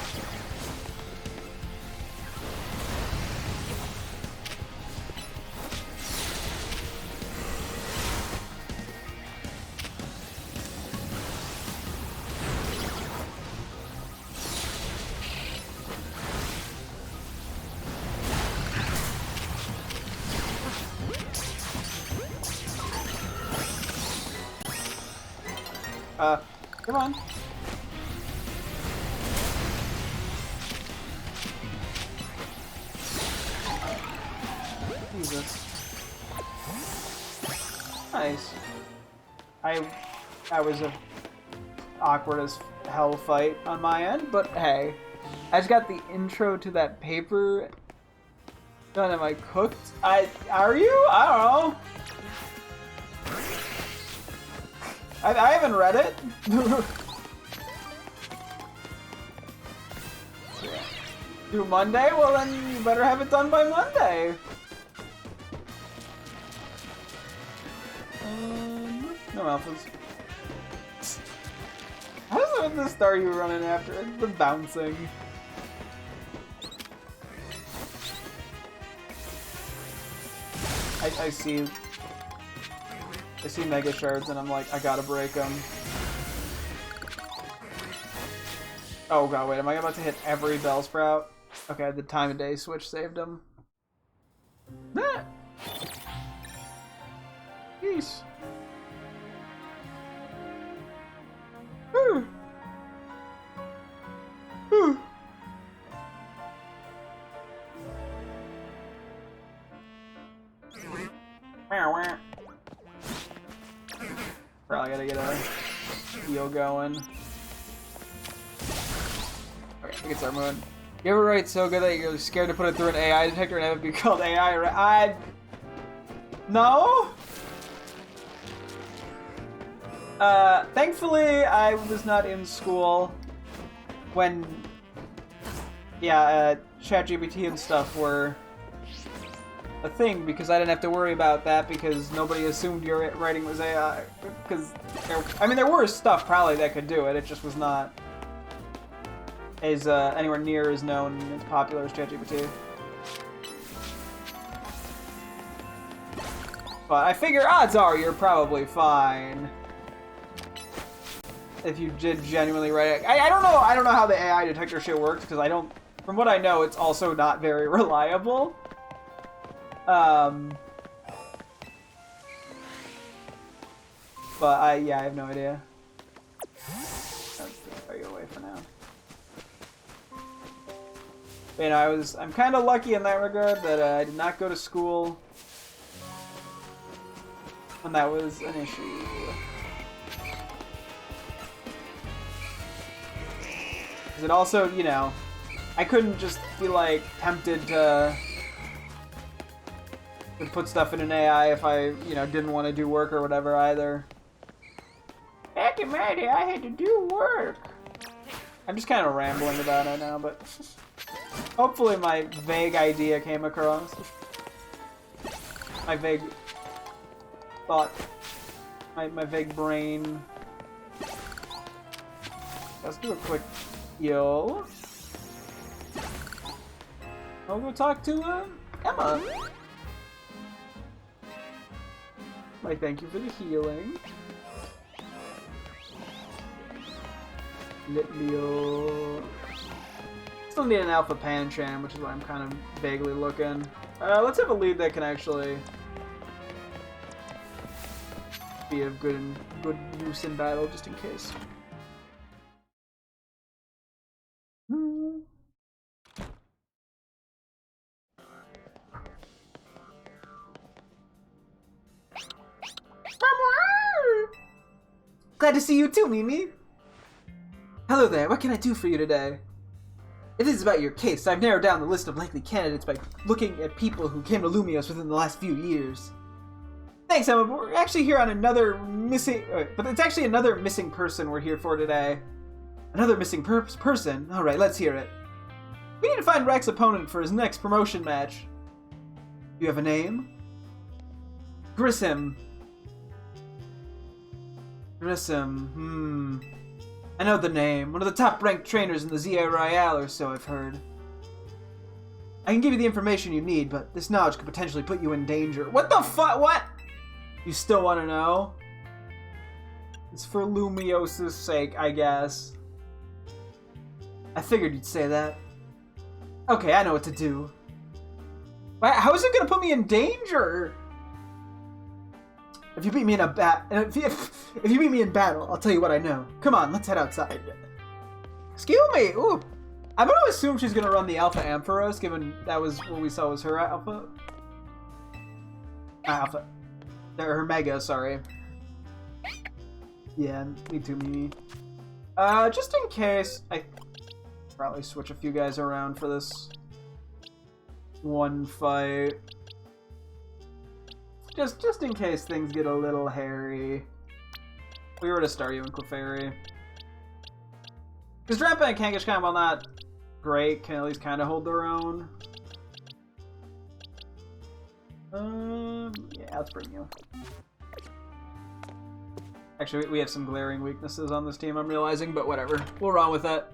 Come on. Jesus. Nice. I was a awkward as hell fight on my end, but hey. I just got the intro to that paper done. Am I cooked? Are you? I don't know. I haven't read it. Do Monday? Well then you better have it done by Monday. No alphas. How's the star you were running after? It's the bouncing. I see mega shards and I'm like, I gotta break them. Oh god, wait, am I about to hit every Bellsprout? Okay, the time of day switch saved him. Ah. Peace. Probably gotta get a heal going. Okay, I think it's our moon. You ever write so good that you're scared to put it through an AI detector and have it be called AI? No? Thankfully, I was not in school when, ChatGPT and stuff were a thing, because I didn't have to worry about that because nobody assumed your writing was AI. Because, there were stuff probably that could do it, it just was not as anywhere near as known and as popular as ChatGPT. But I figure odds are you're probably fine if you did genuinely write it. I don't know how the AI detector shit works, because from what I know, it's also not very reliable. But I have no idea. Let's throw you away for now. But, I'm kind of lucky in that regard that I did not go to school when that was an issue. Because it also, I couldn't just be like tempted to put stuff in an AI if I, didn't want to do work or whatever either. Back in my day, I had to do work. I'm just kind of rambling about it now, but hopefully my vague idea came across. My vague thought. My vague brain. Let's do a quick heal. I'll go talk to Emma. Like, thank you for the healing. Litleo. Still need an Alpha Pancham, which is why I'm kind of vaguely looking. Let's have a lead that can actually be of good use in battle, just in case. Glad to see you too, Mimi! Hello there, what can I do for you today? If this is about your case, I've narrowed down the list of likely candidates by looking at people who came to Lumios within the last few years. Thanks, Emma, but we're actually here on another missing... but it's actually another missing person we're here for today. Another missing person? Alright, let's hear it. We need to find Rex's opponent for his next promotion match. Do you have a name? Grissom. I know the name. One of the top-ranked trainers in the ZA Royale or so, I've heard. I can give you the information you need, but this knowledge could potentially put you in danger. What the fuck? What? You still want to know? It's for Lumios's sake, I guess. I figured you'd say that. Okay, I know what to do. How is it gonna put me in danger? If you beat me in if you beat me in battle, I'll tell you what I know. Come on, let's head outside. Excuse me. Ooh, I'm gonna assume she's gonna run the Alpha Ampharos, given that was what we saw was her Alpha. Alpha. Her Mega. Sorry. Yeah, me too, Mimi. Just in case, I probably switch a few guys around for this one fight. Just in case things get a little hairy. We were to start you in Clefairy. Because Drampa and Kangaskhan, while not great, can at least kind of hold their own. Yeah, let's bring you. Actually, we have some glaring weaknesses on this team, I'm realizing, but whatever. We'll run with it.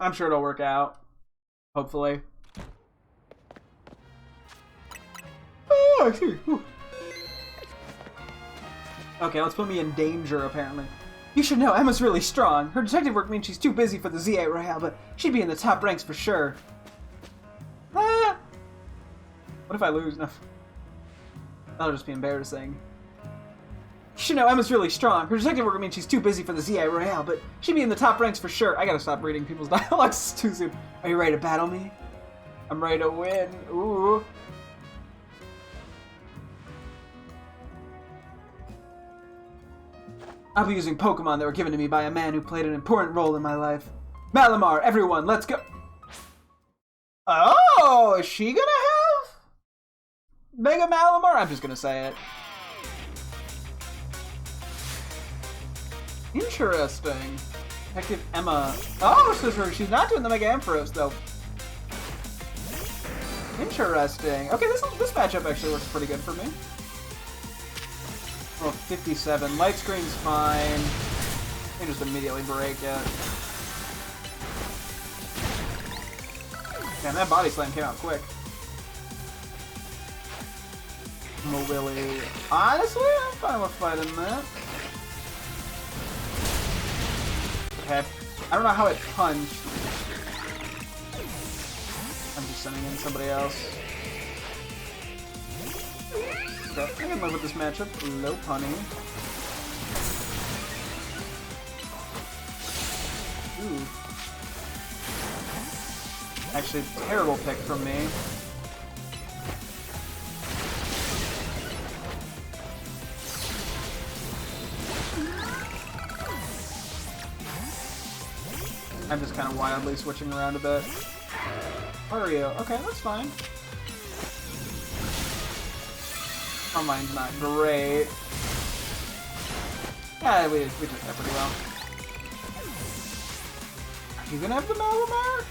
I'm sure it'll work out. Hopefully. Oh, I see. Whew. Okay, let's put me in danger, apparently. You should know, Emma's really strong. Her detective work means she's too busy for the ZA Royale, but she'd be in the top ranks for sure. Ah! What if I lose? No. That'll just be embarrassing. You should know, Emma's really strong. Her detective work means she's too busy for the ZA Royale, but she'd be in the top ranks for sure. I gotta stop reading people's dialogues. It's too soon. Are you ready to battle me? I'm ready to win. Ooh. I'll be using Pokemon that were given to me by a man who played an important role in my life. Malamar, everyone, let's go! Oh, is she gonna have Mega Malamar? I'm just gonna say it. Interesting. Detective Emma. Oh, so she's not doing the Mega Ampharos, though. Interesting. Okay, this matchup actually works pretty good for me. Oh, 57. Light screen's fine. I can just immediately break it. Damn, that body slam came out quick. Willy. Honestly, I'm fine with fighting that. Okay. I don't know how it punched. I'm just sending in somebody else. Okay, I can live with this matchup. Low punny. Ooh. Actually, terrible pick from me. I'm just kind of wildly switching around a bit. Where are you? Okay, that's fine. Oh, mine's not great. Yeah, we did that pretty well. Are you gonna have the Malamar?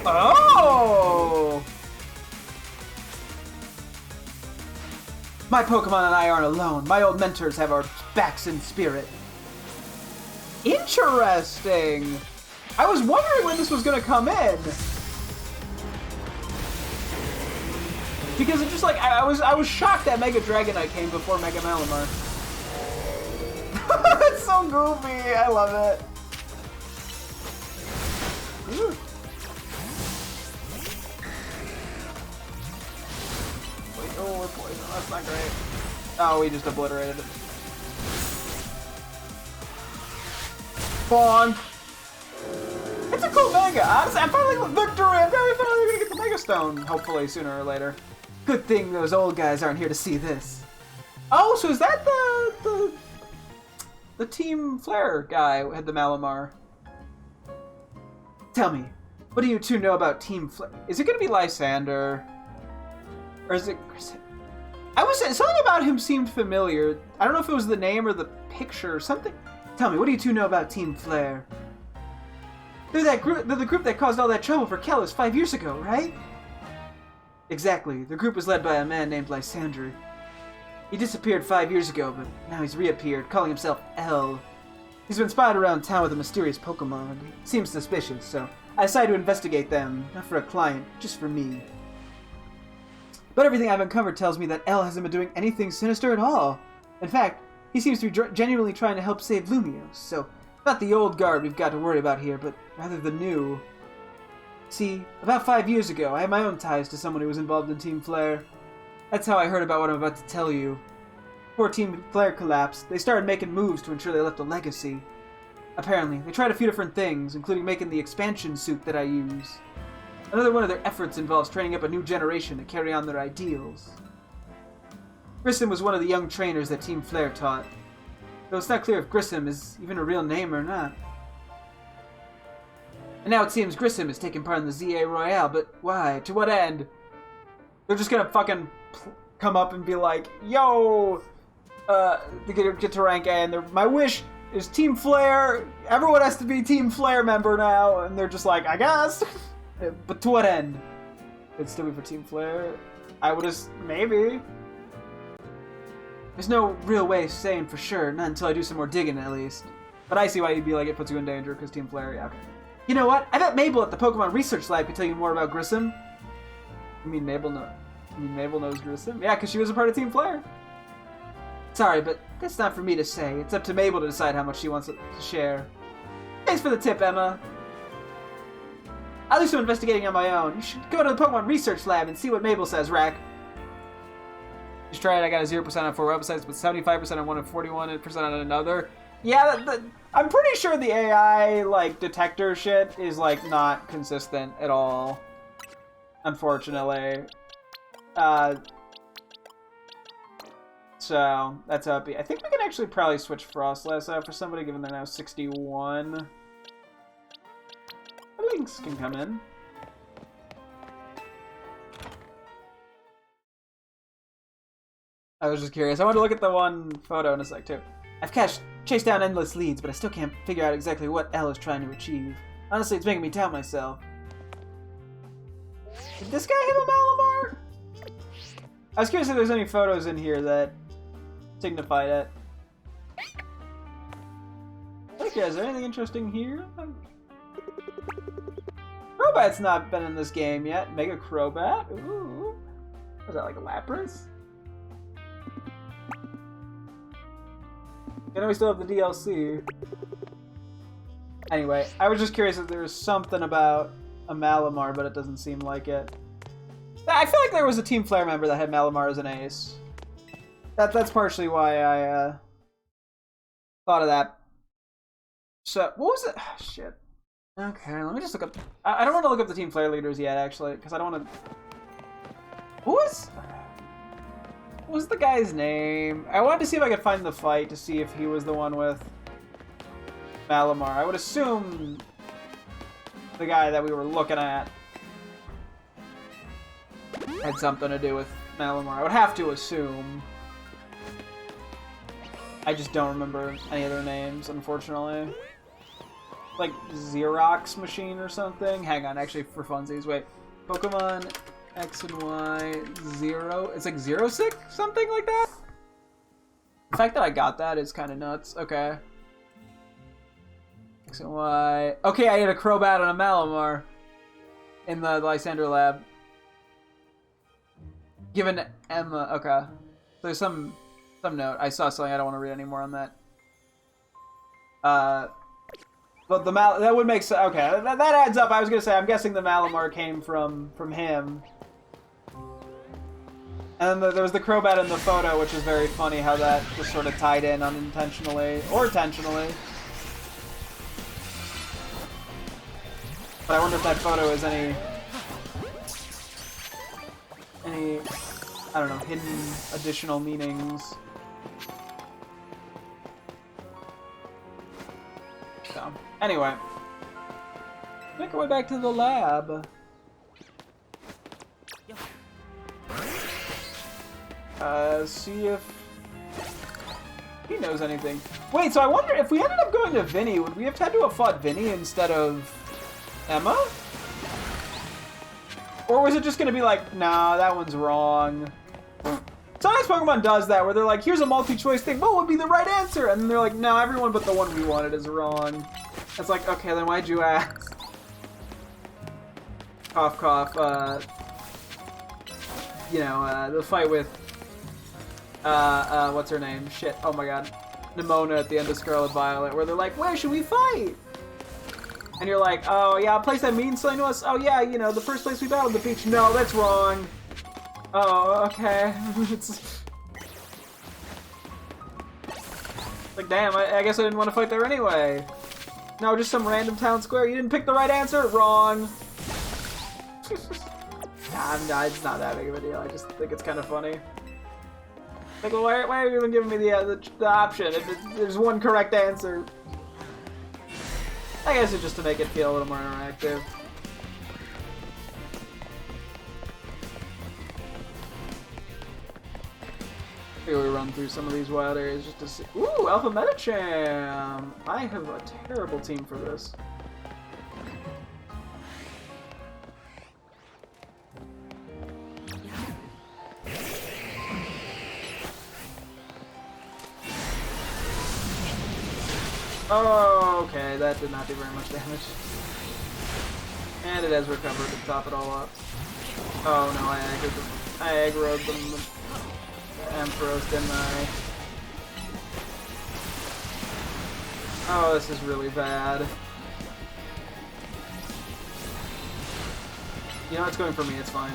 Oh! My Pokemon and I aren't alone. My old mentors have our backs in spirit. Interesting! I was wondering when this was gonna come in. Because it just like I was shocked that Mega Dragonite came before Mega Malamar. It's so goofy. I love it. Ooh. Wait, oh, we're poison. That's not great. Oh, we just obliterated it. Spawn. It's a cool Mega. Honestly, I'm finally victory. I'm finally gonna get the Mega Stone. Hopefully, sooner or later. Good thing those old guys aren't here to see this. Oh, so is that the Team Flare guy who had the Malamar? Tell me, what do you two know about Team Flare? Is it gonna be Lysander? Or is it... I was saying, something about him seemed familiar. I don't know if it was the name or the picture or something. Tell me, what do you two know about Team Flare? They're the group that caused all that trouble for Kellis 5 years ago, right? Exactly. The group was led by a man named Lysander. He disappeared 5 years ago, but now he's reappeared, calling himself L. He's been spotted around town with a mysterious Pokemon. He seems suspicious, so I decided to investigate them, not for a client, just for me. But everything I've uncovered tells me that L hasn't been doing anything sinister at all. In fact, he seems to be genuinely trying to help save Lumiose, so not the old guard we've got to worry about here, but rather the new. See, about 5 years ago, I had my own ties to someone who was involved in Team Flare. That's how I heard about what I'm about to tell you. Before Team Flare collapsed, they started making moves to ensure they left a legacy. Apparently, they tried a few different things, including making the expansion suit that I use. Another one of their efforts involves training up a new generation to carry on their ideals. Grissom was one of the young trainers that Team Flare taught, though it's not clear if Grissom is even a real name or not. And now it seems Grissom is taking part in the ZA Royale, but why? To what end? They're just gonna fucking come up and be like, yo, they get to rank A, and my wish is Team Flare, everyone has to be Team Flare member now, and they're just like, I guess. But to what end? It'd still be for Team Flare? I would have, maybe. There's no real way of saying for sure, not until I do some more digging at least. But I see why you'd be like, it puts you in danger, because Team Flare, yeah, okay. You know what? I bet Mabel at the Pokemon Research Lab could tell you more about Grissom. You mean Mabel knows Grissom? Yeah, because she was a part of Team Flare. Sorry, but that's not for me to say. It's up to Mabel to decide how much she wants to share. Thanks for the tip, Emma. I'll do some investigating on my own. You should go to the Pokemon Research Lab and see what Mabel says, Rack. Just try it. I got a 0% on 4 websites, but 75% on one and 41% on another. Yeah, I'm pretty sure the AI, like, detector shit is, like, not consistent at all. Unfortunately. So, that's up. I think we can actually probably switch Frostlass out for somebody, given they're now 61. Lynx can come in. I was just curious. I want to look at the one photo in a sec, too. I've chased down endless leads, but I still can't figure out exactly what L is trying to achieve. Honestly, it's making me doubt myself. Did this guy have a Malamar? I was curious if there's any photos in here that signified it. Okay, is there anything interesting here? Crobat's not been in this game yet. Mega Crobat? Ooh. Is that like a Lapras? You know we still have the DLC. Anyway, I was just curious if there was something about a Malamar, but it doesn't seem like it. I feel like there was a Team Flare member that had Malamar as an ace. That's partially why I thought of that. So, what was it? Oh, shit. Okay, let me just look up... I don't want to look up the Team Flare leaders yet, actually, because I don't want to... What was the guy's name? I wanted to see if I could find the fight to see if he was the one with Malamar. I would assume the guy that we were looking at had something to do with Malamar. I would have to assume. I just don't remember any of their names, unfortunately. Like Xerox machine or something? Hang on, actually, for funsies, wait. Pokemon X and Y 0. It's like 06? Something like that? The fact that I got that is kind of nuts. Okay. X and Y. Okay, I had a Crobat and a Malamar in the Lysander lab. Given Emma. Okay. So there's some note. I saw something. I don't want to read any more on that. But that would make sense. Okay, that adds up. I was gonna say, I'm guessing the Malamar came from him. And then there was the Crobat in the photo, which is very funny how that just sort of tied in unintentionally or intentionally. But I wonder if that photo is any I don't know, hidden additional meanings. So, anyway. Make our way back to the lab. See if he knows anything. Wait, so I wonder if we ended up going to Vinny, would we have had to have fought Vinny instead of Emma? Or was it just gonna be like, nah, that one's wrong? Sometimes Pokemon does that, where they're like, here's a multi-choice thing, what would be the right answer? And then they're like, no, everyone but the one we wanted is wrong. It's like, okay, then why'd you ask? Cough, cough, you know, the fight with, what's her name? Shit, oh my god. Nimona at the end of Scarlet Violet, where they're like, where should we fight? And you're like, oh yeah, a place that means something to us? Oh yeah, you know, the first place we battled, the beach. No, that's wrong. Oh, okay. It's like, damn, I guess I didn't want to fight there anyway. No, just some random town square. You didn't pick the right answer? Wrong. Nah, it's not that big of a deal. I just think it's kind of funny. Like, well, why are you even giving me the option if there's one correct answer? I guess it's just to make it feel a little more interactive. Here we run through some of these wild areas just to see. Ooh, Alpha Metacham! I have a terrible team for this. Oh, okay, that did not do very much damage. And it has recovered to top it all up. Oh no, I aggroed them with Ampharos, didn't I? Oh, this is really bad. You know, it's going for me, it's fine.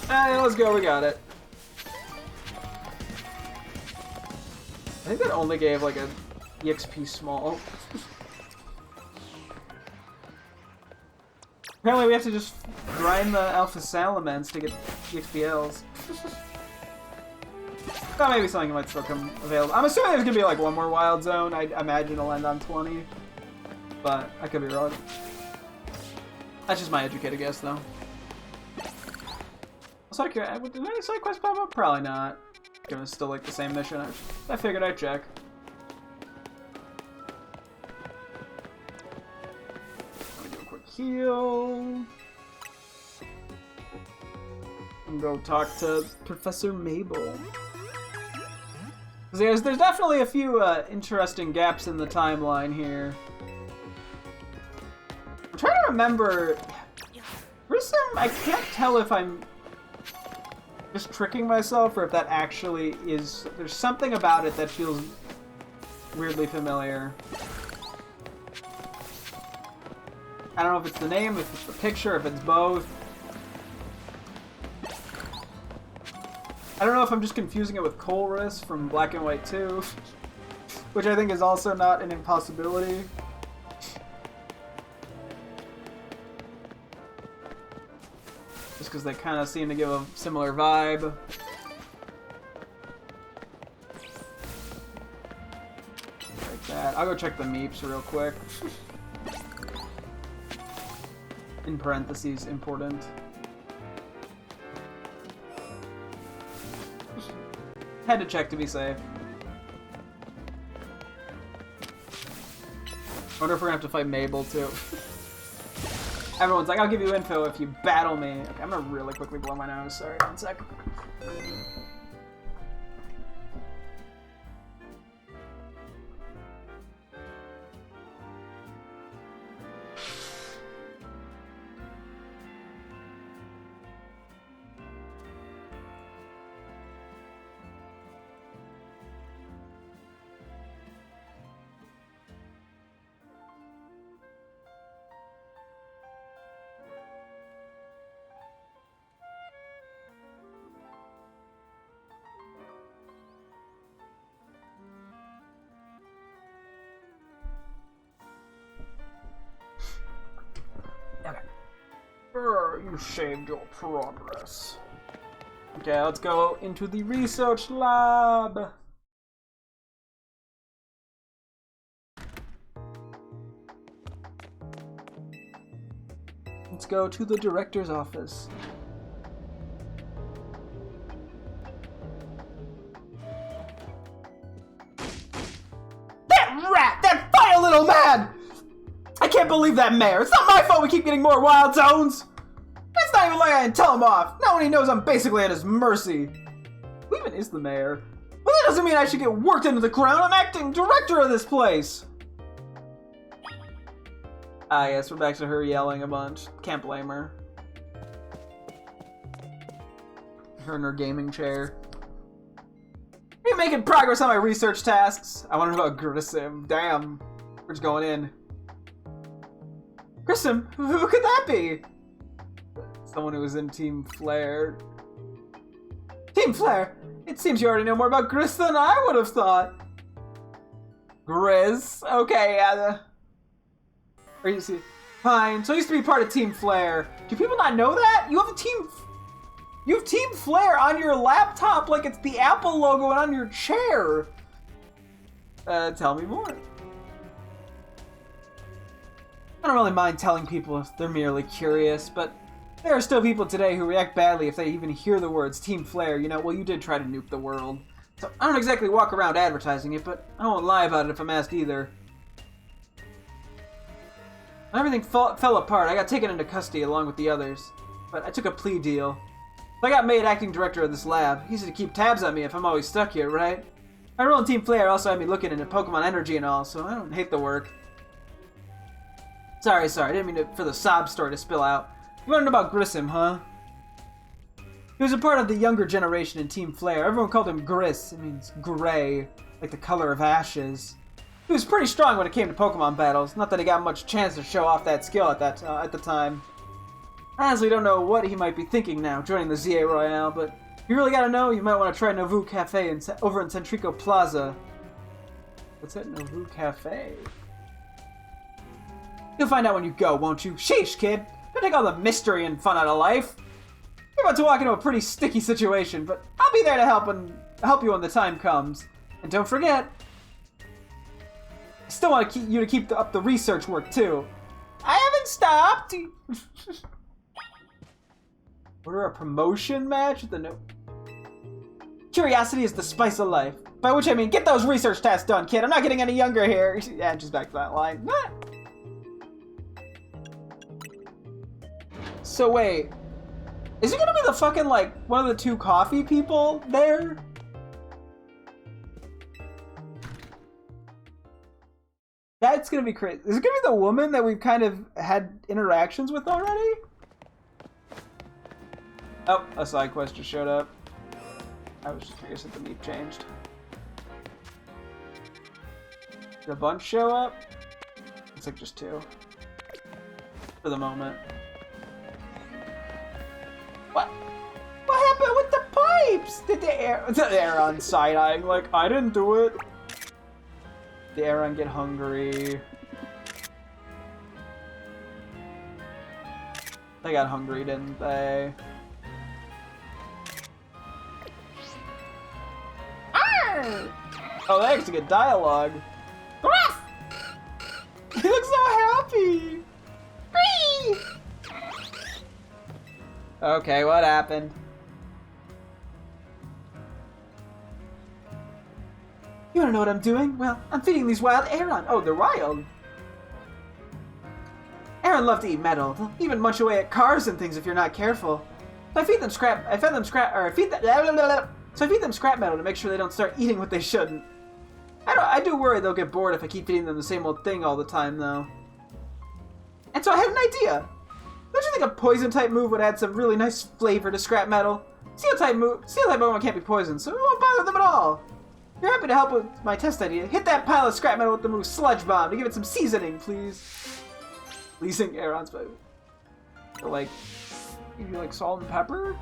Hey, let's go, we got it. I think that only gave like a EXP small. Apparently we have to just grind the Alpha Salamence to get EXPLs. Thought maybe something might still come available. I'm assuming there's gonna be like one more Wild Zone. I imagine it'll end on 20. But I could be wrong. That's just my educated guess though. Did any side quests pop up? Probably not. Gonna still like the same mission. I figured I'd check. Let me do a quick heal. And go talk to Professor Mabel. There's definitely a few interesting gaps in the timeline here. I'm trying to remember. There's some. I can't tell if I'm just tricking myself or if that actually is. There's something about it that feels weirdly familiar. I don't know if it's the name, if it's the picture, if it's both. I don't know if I'm just confusing it with Colress from Black and White 2, which I think is also not an impossibility. Just because they kind of seem to give a similar vibe. Like that. I'll go check the Meeps real quick. In parentheses, important. Had to check to be safe. Wonder if we're gonna have to fight Mabel too. Everyone's like, I'll give you info if you battle me. Okay, I'm gonna really quickly blow my nose. Sorry, 1 sec. You saved your progress. Okay, let's go into the research lab. Let's go to the director's office. That rat! That vile little man! I can't can't believe that mayor. It's not my fault we keep getting more wild zones. That's not even like I can tell him off. Not when he knows I'm basically at his mercy. Who even is the mayor? Well, that doesn't mean I should get worked into the ground. I'm acting director of this place. Ah, yes, we're back to her yelling a bunch. Can't blame her. Her in her gaming chair. Are making progress on my research tasks? I wonder about Grissom. Damn. We're just going in. Grissom? Who could that be? Someone who was in Team Flare. Team Flare? It seems you already know more about Gris than I would have thought. Grizz? Okay, Or you see, fine. So I used to be part of Team Flare. Do people not know that? You have Team Flare on your laptop like it's the Apple logo and on your chair. Tell me more. I don't really mind telling people if they're merely curious, but there are still people today who react badly if they even hear the words Team Flare. You know, well, you did try to nuke the world. So I don't exactly walk around advertising it, but I won't lie about it if I'm asked either. When everything fell apart, I got taken into custody along with the others. But I took a plea deal. So I got made acting director of this lab. Easy to keep tabs on me if I'm always stuck here, right? My role in Team Flare also had me looking into Pokemon energy and all, so I don't hate the work. Sorry, I didn't mean for the sob story to spill out. You want to know about Grissom, huh? He was a part of the younger generation in Team Flare. Everyone called him Gris. It means gray, like the color of ashes. He was pretty strong when it came to Pokemon battles. Not that he got much chance to show off that skill at the time. I honestly don't know what he might be thinking now, joining the ZA Royale, but if you really gotta know, you might want to try Novu Cafe over in Centrico Plaza. What's that, Novu Cafe? You'll find out when you go, won't you? Sheesh, kid! Don't take all the mystery and fun out of life. You're about to walk into a pretty sticky situation, but I'll be there to help you when the time comes. And don't forget, I still want you to keep up the research work, too. I haven't stopped! Order a promotion match with the no... Curiosity is the spice of life. By which I mean, get those research tasks done, kid. I'm not getting any younger here. Yeah, just back to that line. So wait, is it gonna be the fucking, like, one of the two coffee people there? That's gonna be crazy. Is it gonna be the woman that we've kind of had interactions with already? Oh, a side quest just showed up. I was just curious if the meep changed. Did a bunch show up? Looks like just two. For the moment. What? What happened with the pipes? Did the Aeron side-eyeing like, I didn't do it. Did Aeron get hungry? They got hungry, didn't they? Oh, they actually get dialogue. He looks so happy. Okay, what happened? You wanna know what I'm doing? Well, I'm feeding these wild Aeron. Oh, they're wild. Aeron love to eat metal. They'll even munch away at cars and things if you're not careful. So I feed them scrap metal to make sure they don't start eating what they shouldn't. I do worry they'll get bored if I keep feeding them the same old thing all the time, though. And so I had an idea. Don't you think a poison-type move would add some really nice flavor to scrap metal? Steel-type Pokemon can't be poisoned, so it won't bother them at all. If you're happy to help with my test idea, hit that pile of scrap metal with the move Sludge Bomb to give it some seasoning, please. Leasing Aeron's food. So, like, maybe like salt and pepper?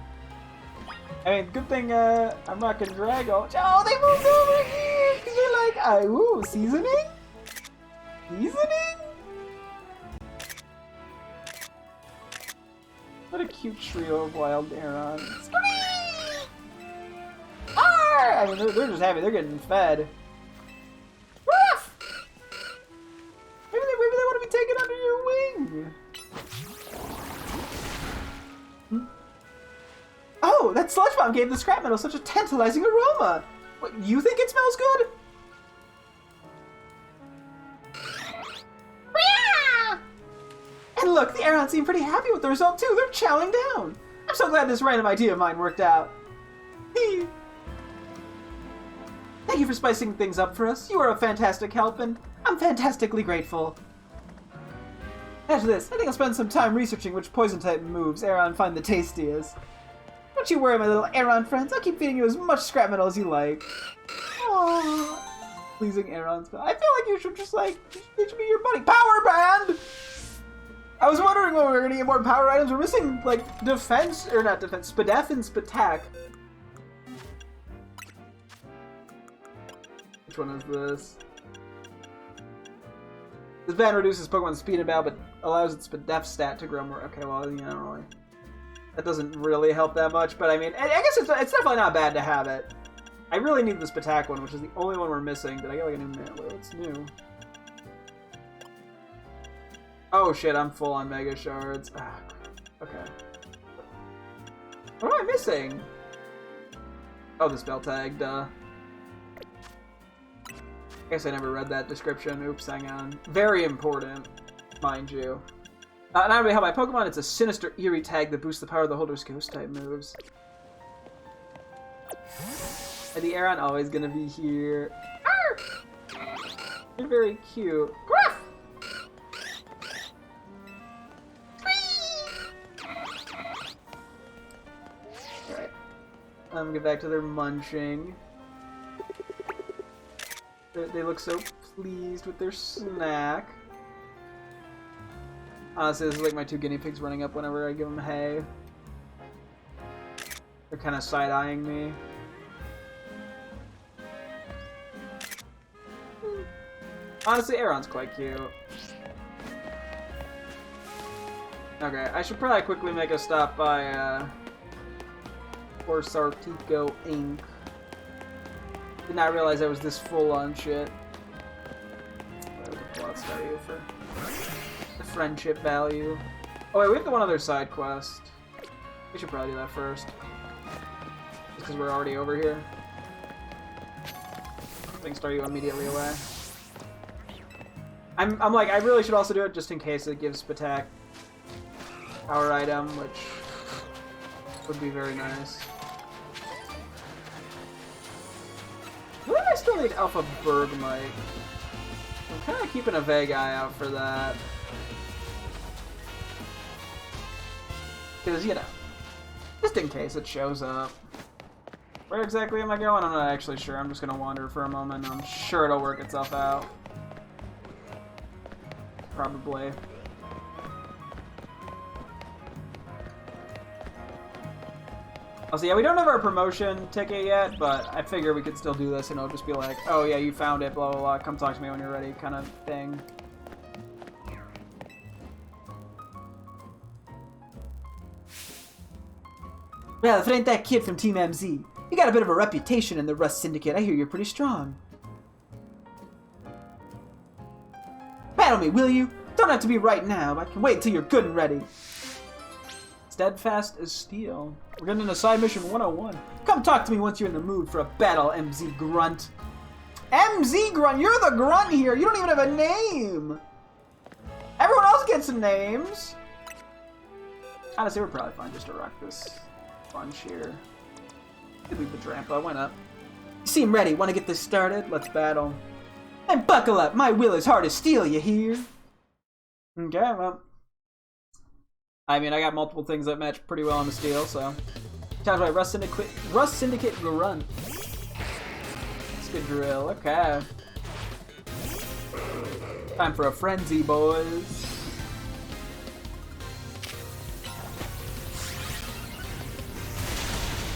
I mean, good thing I'm not gonna drag all. Oh, they moved over here! Cause they're like, ooh, seasoning? Seasoning? What a cute trio of wild Aerons. I mean, they're just happy. They're getting fed. Maybe they want to be taken under your wing. Oh, that sludge bomb gave the scrap metal such a tantalizing aroma. What, you think it smells good? The Aeron seem pretty happy with the result too. They're chowing down. I'm so glad this random idea of mine worked out. Thank you for spicing things up for us. You are a fantastic help, and I'm fantastically grateful. After this, I think I'll spend some time researching which poison-type moves Aeron find the tastiest. Don't you worry, my little Aeron friends. I'll keep feeding you as much scrap metal as you like. Aww. Pleasing Aeron's. I feel like you should just, like, teach me your buddy. Power Band! I was wondering when we were gonna get more power items. We're missing, like, defense, or not defense, Spadef and Spatak. Which one is this? This band reduces Pokemon's speed and battle, but allows its Spadef stat to grow more. Okay, well, you know, really. That doesn't really help that much, but I mean, I guess it's definitely not bad to have it. I really need the Spatak one, which is the only one we're missing. Did I get like a new man? What's new? Oh shit, I'm full on Mega Shards. Ah, okay. What am I missing? Oh, the spell tag, duh. I guess I never read that description. Oops, hang on. Very important, mind you. Not only help my Pokemon, it's a sinister, eerie tag that boosts the power of the holder's ghost-type moves. And the Aeron always gonna be here. Arr! You're very cute. Gruff! Alright. I'm gonna get back to their munching. They look so pleased with their snack. Honestly, this is like my two guinea pigs running up whenever I give them hay. They're kind of side-eyeing me. Honestly, Aeron's quite cute. Okay, I should probably quickly make a stop by, for Sartico Inc. Did not realize I was this full on shit. Let's start you for the friendship value. Oh wait, we have the one other side quest. We should probably do that first. Just because we're already over here. Things start you immediately away. I'm like, I really should also do it just in case it gives Spatak power item, which would be very nice. I think I still need Alpha Bergmite. I'm kind of keeping a vague eye out for that. Because, you know, just in case it shows up. Where exactly am I going? I'm not actually sure. I'm just going to wander for a moment. I'm sure it'll work itself out. Probably. Also, yeah, we don't have our promotion ticket yet, but I figure we could still do this and it'll just be like, oh yeah, you found it, blah blah blah, come talk to me when you're ready, kind of thing. Well, if it ain't that kid from Team MZ, you got a bit of a reputation in the Rust Syndicate. I hear you're pretty strong. Battle me, will you? Don't have to be right now, but I can wait until you're good and ready. Steadfast as steel. We're getting into side mission 101. Come talk to me once you're in the mood for a battle, MZ Grunt. MZ Grunt, you're the grunt here. You don't even have a name. Everyone else gets names. Honestly, we're probably fine just to rock this bunch here. Could leave the Drampa, why not? You seem ready. Want to get this started? Let's battle. And buckle up. My will is hard as steel, you hear? Okay, well. I mean, I got multiple things that match pretty well on the steel, so. Sounds like Rust Syndicate Grunt. Drill, okay. Time for a frenzy, boys.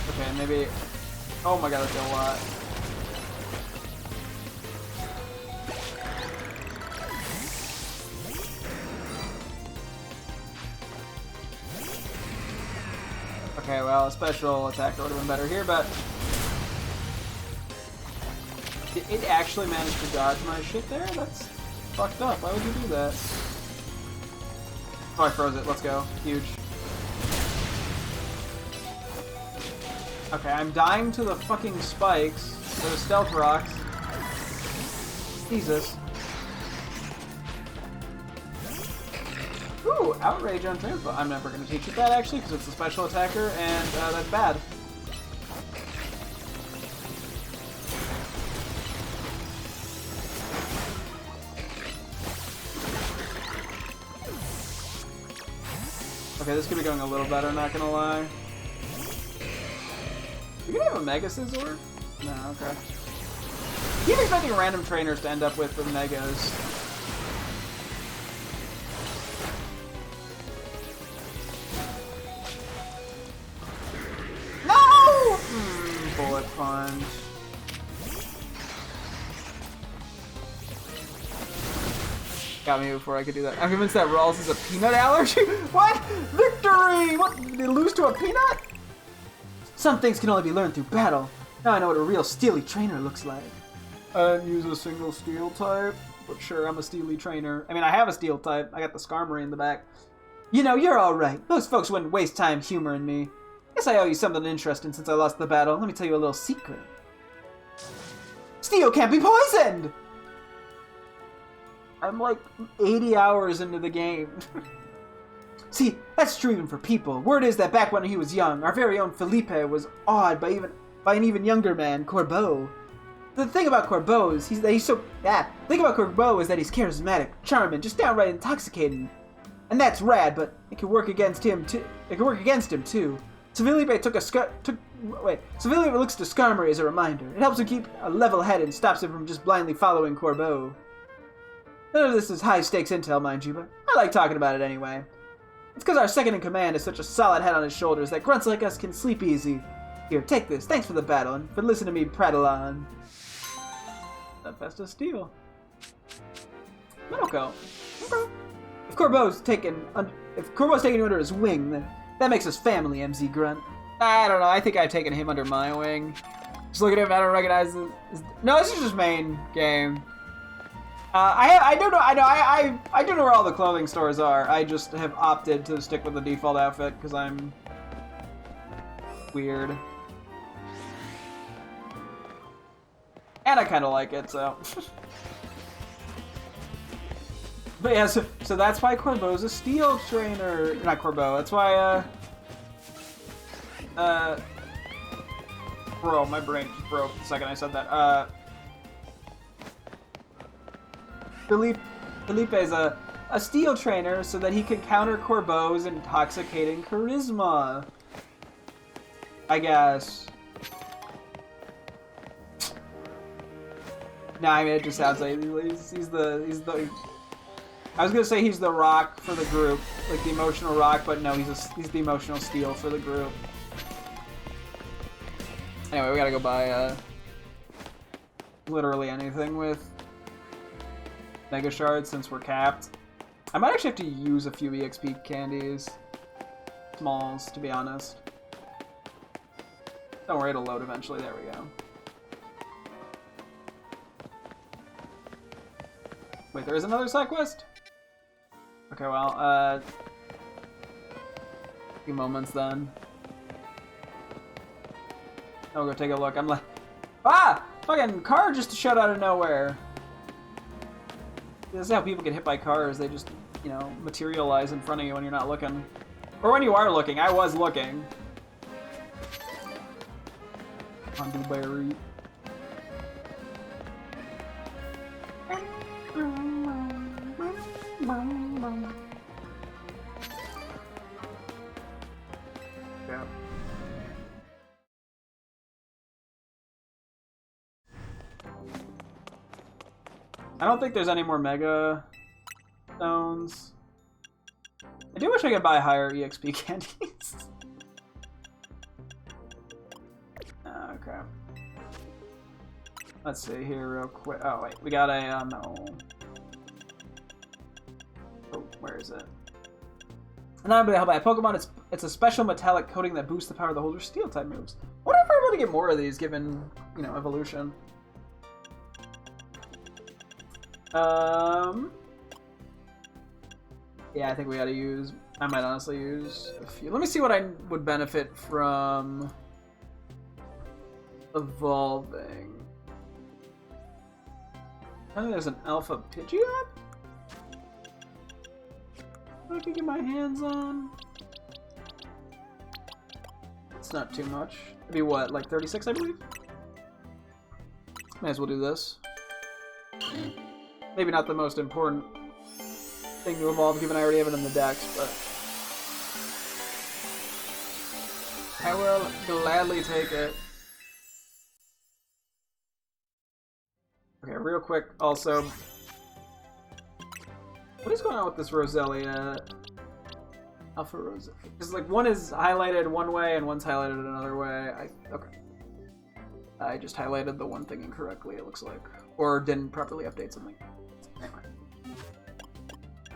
Okay, maybe. Oh my god, that's a lot. Okay, well, a special attack would have been better here, but. Did it actually manage to dodge my shit there? That's fucked up. Why would you do that? Oh, I froze it. Let's go. Huge. Okay, I'm dying to the fucking spikes. Or the stealth rocks. Jesus. Ooh, outrage on Trample. I'm never going to teach it that, actually, because it's a special attacker, and that's bad. Okay, this could be going a little better, not gonna lie. You gonna have a Mega Scizor? No, okay. Keep expecting random trainers to end up with the Megas. No! Bullet Punch. Got me before I could do that. I'm convinced that Rawls is a peanut allergy. What? Victory! What? Did they lose to a peanut? Some things can only be learned through battle. Now I know what a real steely trainer looks like. I didn't use a single steel type, but sure, I'm a steely trainer. I mean, I have a steel type. I got the Skarmory in the back. You know, you're alright. Most folks wouldn't waste time humoring me. Guess I owe you something interesting since I lost the battle. Let me tell you a little secret. Steel can't be poisoned! I'm like 80 hours into the game. See, that's true even for people. Word is that back when he was young, our very own Felipe was awed by an even younger man, Corbeau. The thing about Corbeau is he's charismatic, charming, just downright intoxicating. And that's rad, but it can work against him too. So Felipe looks to Skarmory as a reminder. It helps him keep a level head and stops him from just blindly following Corbeau. None of this is high-stakes intel, mind you, but I like talking about it anyway. It's because our second-in-command has such a solid head on his shoulders that grunts like us can sleep easy. Here, take this. Thanks for the battle, and for listening to me prattle on. That Festus Steel. Melko. Okay. If Corbeau's taken you under his wing, then that makes us family, MZ Grunt. I don't know, I think I've taken him under my wing. Just look at him, I don't recognize his... No, this is just main game. I don't know. I don't know where all the clothing stores are. I just have opted to stick with the default outfit because I'm weird, and I kind of like it. So, but yeah, so that's why Corbeau's a steel trainer. Not Corbeau. That's why. Bro, my brain just broke the second I said that. Felipe is a steel trainer so that he can counter Corbeau's intoxicating charisma. I guess. Nah, I mean, it just sounds like he's the. I was gonna say he's the rock for the group, like the emotional rock, but no, he's the emotional steel for the group. Anyway, we gotta go buy literally anything with Mega Shards since we're capped. I might actually have to use a few EXP candies. Smalls, to be honest. Don't worry, it'll load eventually. There we go. Wait, there is another side quest? Okay, well, a few moments then. I'll go take a look. I'm like, ah! Fucking car just shut out of nowhere. This is how people get hit by cars. They just, you know, materialize in front of you when you're not looking. Or when you are looking. I was looking. Underberry. Yeah. I don't think there's any more Mega Stones. I do wish I could buy higher EXP candies. Okay. Let's see here real quick. Oh, wait. We got a, no. Oh, where is it? And I'm able to buy a Pokemon. It's a special metallic coating that boosts the power of the holder's Steel-type moves. I wonder if we're able to get more of these given, you know, evolution. Yeah, I think we gotta use... I might honestly use a few. Let me see what I would benefit from evolving. I think there's an Alpha Pidgeot? I can get my hands on. It's not too much. It'd be what, like 36, I believe? May as well do this. Maybe not the most important thing to evolve, given I already have it in the dex, but I will gladly take it. Okay, real quick, also, what is going on with this Roselia? Alpha Roselia. Because, like, one is highlighted one way and one's highlighted another way. Okay. I just highlighted the one thing incorrectly, it looks like. Or didn't properly update something. Anyway.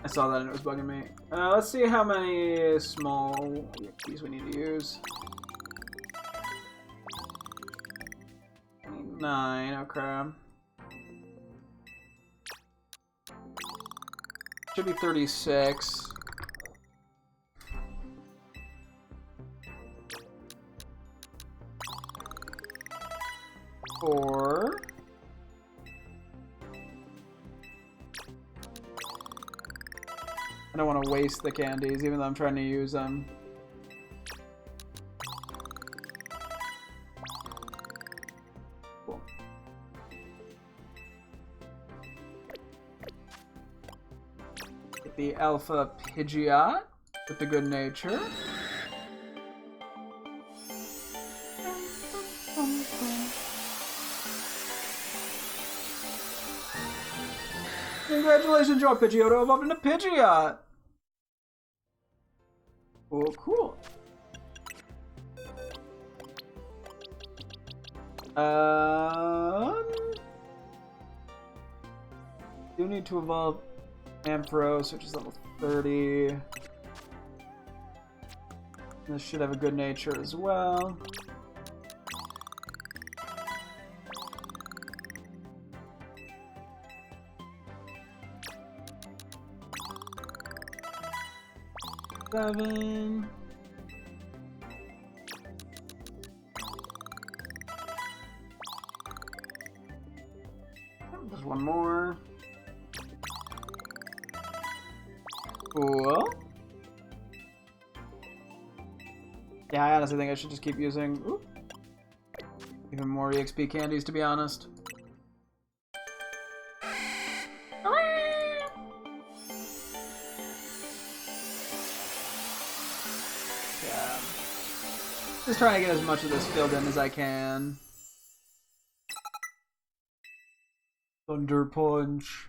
I saw that and it was bugging me. Let's see how many small keys we need to use. 9, okay. Should be 36. Or I don't want to waste the candies, even though I'm trying to use them. Cool. Get the Alpha Pidgeot with the good nature. Congratulations, your Pidgeotto evolved into Pidgeot! Oh, cool. Do need to evolve Ampharos, which is level 30. This should have a good nature as well. Seven. There's one more. Cool. Yeah, I honestly think I should just keep using even more EXP candies, to be honest. Just trying to get as much of this filled in as I can. Thunder Punch.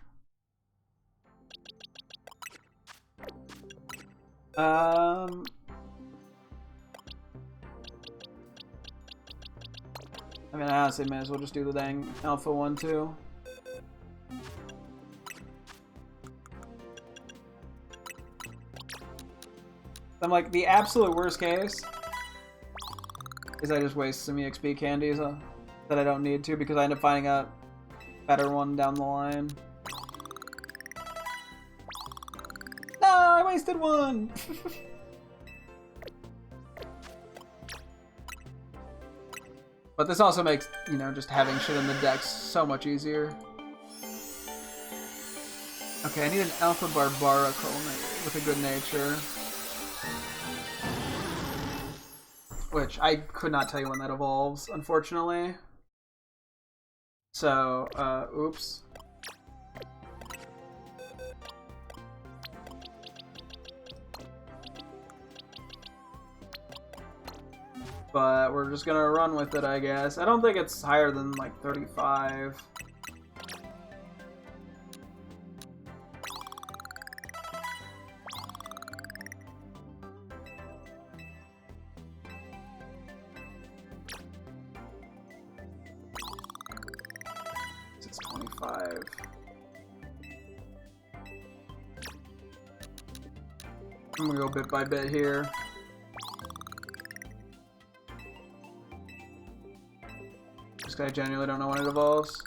I mean, I honestly may as well just do the dang Alpha one too. I'm like, the absolute worst case is I just waste some EXP candies that I don't need to because I end up finding a better one down the line. No, I wasted one! But this also makes, you know, just having shit in the decks so much easier. Okay, I need an Alpha Barbarical with a good nature. Which I could not tell you when that evolves, unfortunately. So, oops. But we're just gonna run with it, I guess. I don't think it's higher than like 35. It's 25. I'm gonna go bit by bit here. Just 'cause I genuinely don't know when it evolves.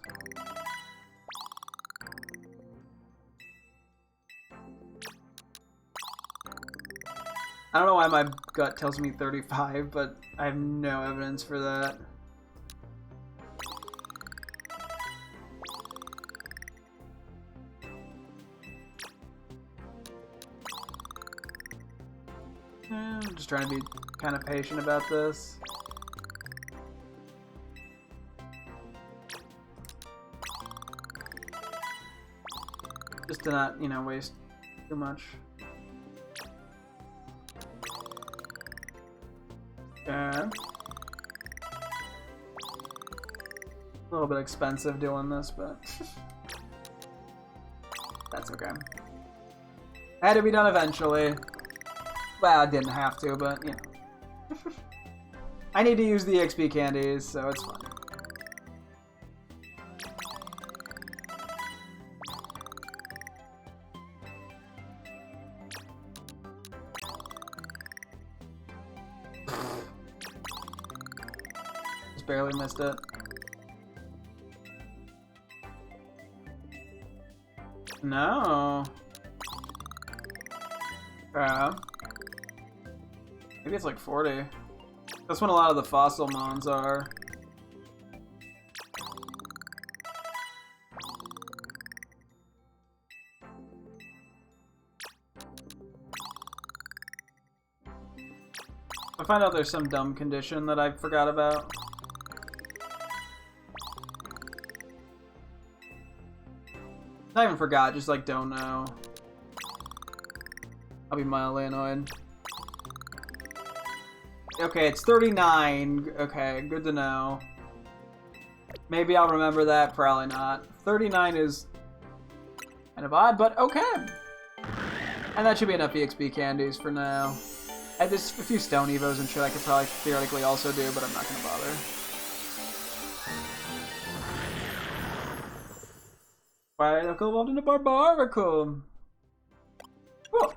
I don't know why my gut tells me 35, but I have no evidence for that. I'm just trying to be kind of patient about this. Just to not, you know, waste too much. Okay. A little bit expensive doing this, but that's okay. Had to be done eventually. Well, I didn't have to, but, you know. I need to use the XP candies, so it's fine. Just barely missed it. No. Maybe it's like 40. That's when a lot of the fossil mons are. I find out there's some dumb condition that I forgot about. Not even forgot, just like don't know. I'll be mildly annoyed. Okay, it's 39. Okay, good to know. Maybe I'll remember that, probably not. 39 is kind of odd, but okay. And that should be enough EXP candies for now. There's a few stone evos and shit I could probably theoretically also do, but I'm not gonna bother. Barbaricum evolved into Barbaricum. Cool.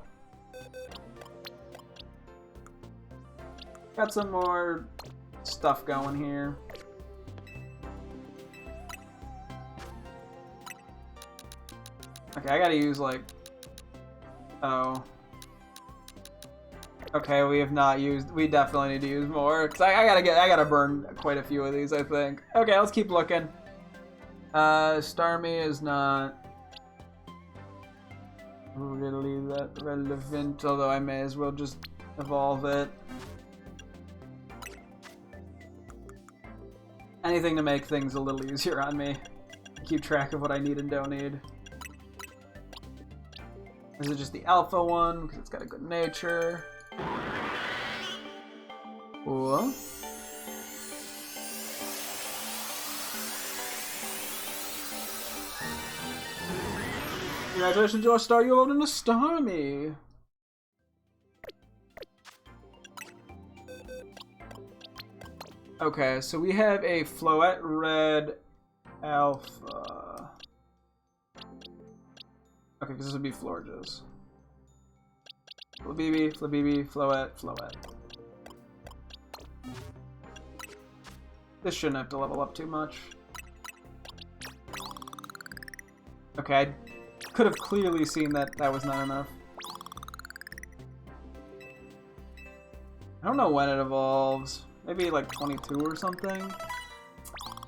Got some more stuff going here. Okay, I gotta use like... Oh. Okay, we have not used... We definitely need to use more. Cause I gotta burn quite a few of these, I think. Okay, let's keep looking. Starmie is not really that relevant, although I may as well just evolve it. Anything to make things a little easier on me. Keep track of what I need and don't need. This is just the alpha one, because it's got a good nature. Cool. Congratulations, your star, you evolved into Starmie. Okay, so we have a Floette Red Alpha. Okay, because this would be Florges. Flabibi, Flabibi, Floette, Floette. This shouldn't have to level up too much. Okay, I could have clearly seen that that was not enough. I don't know when it evolves. Maybe like 22 or something?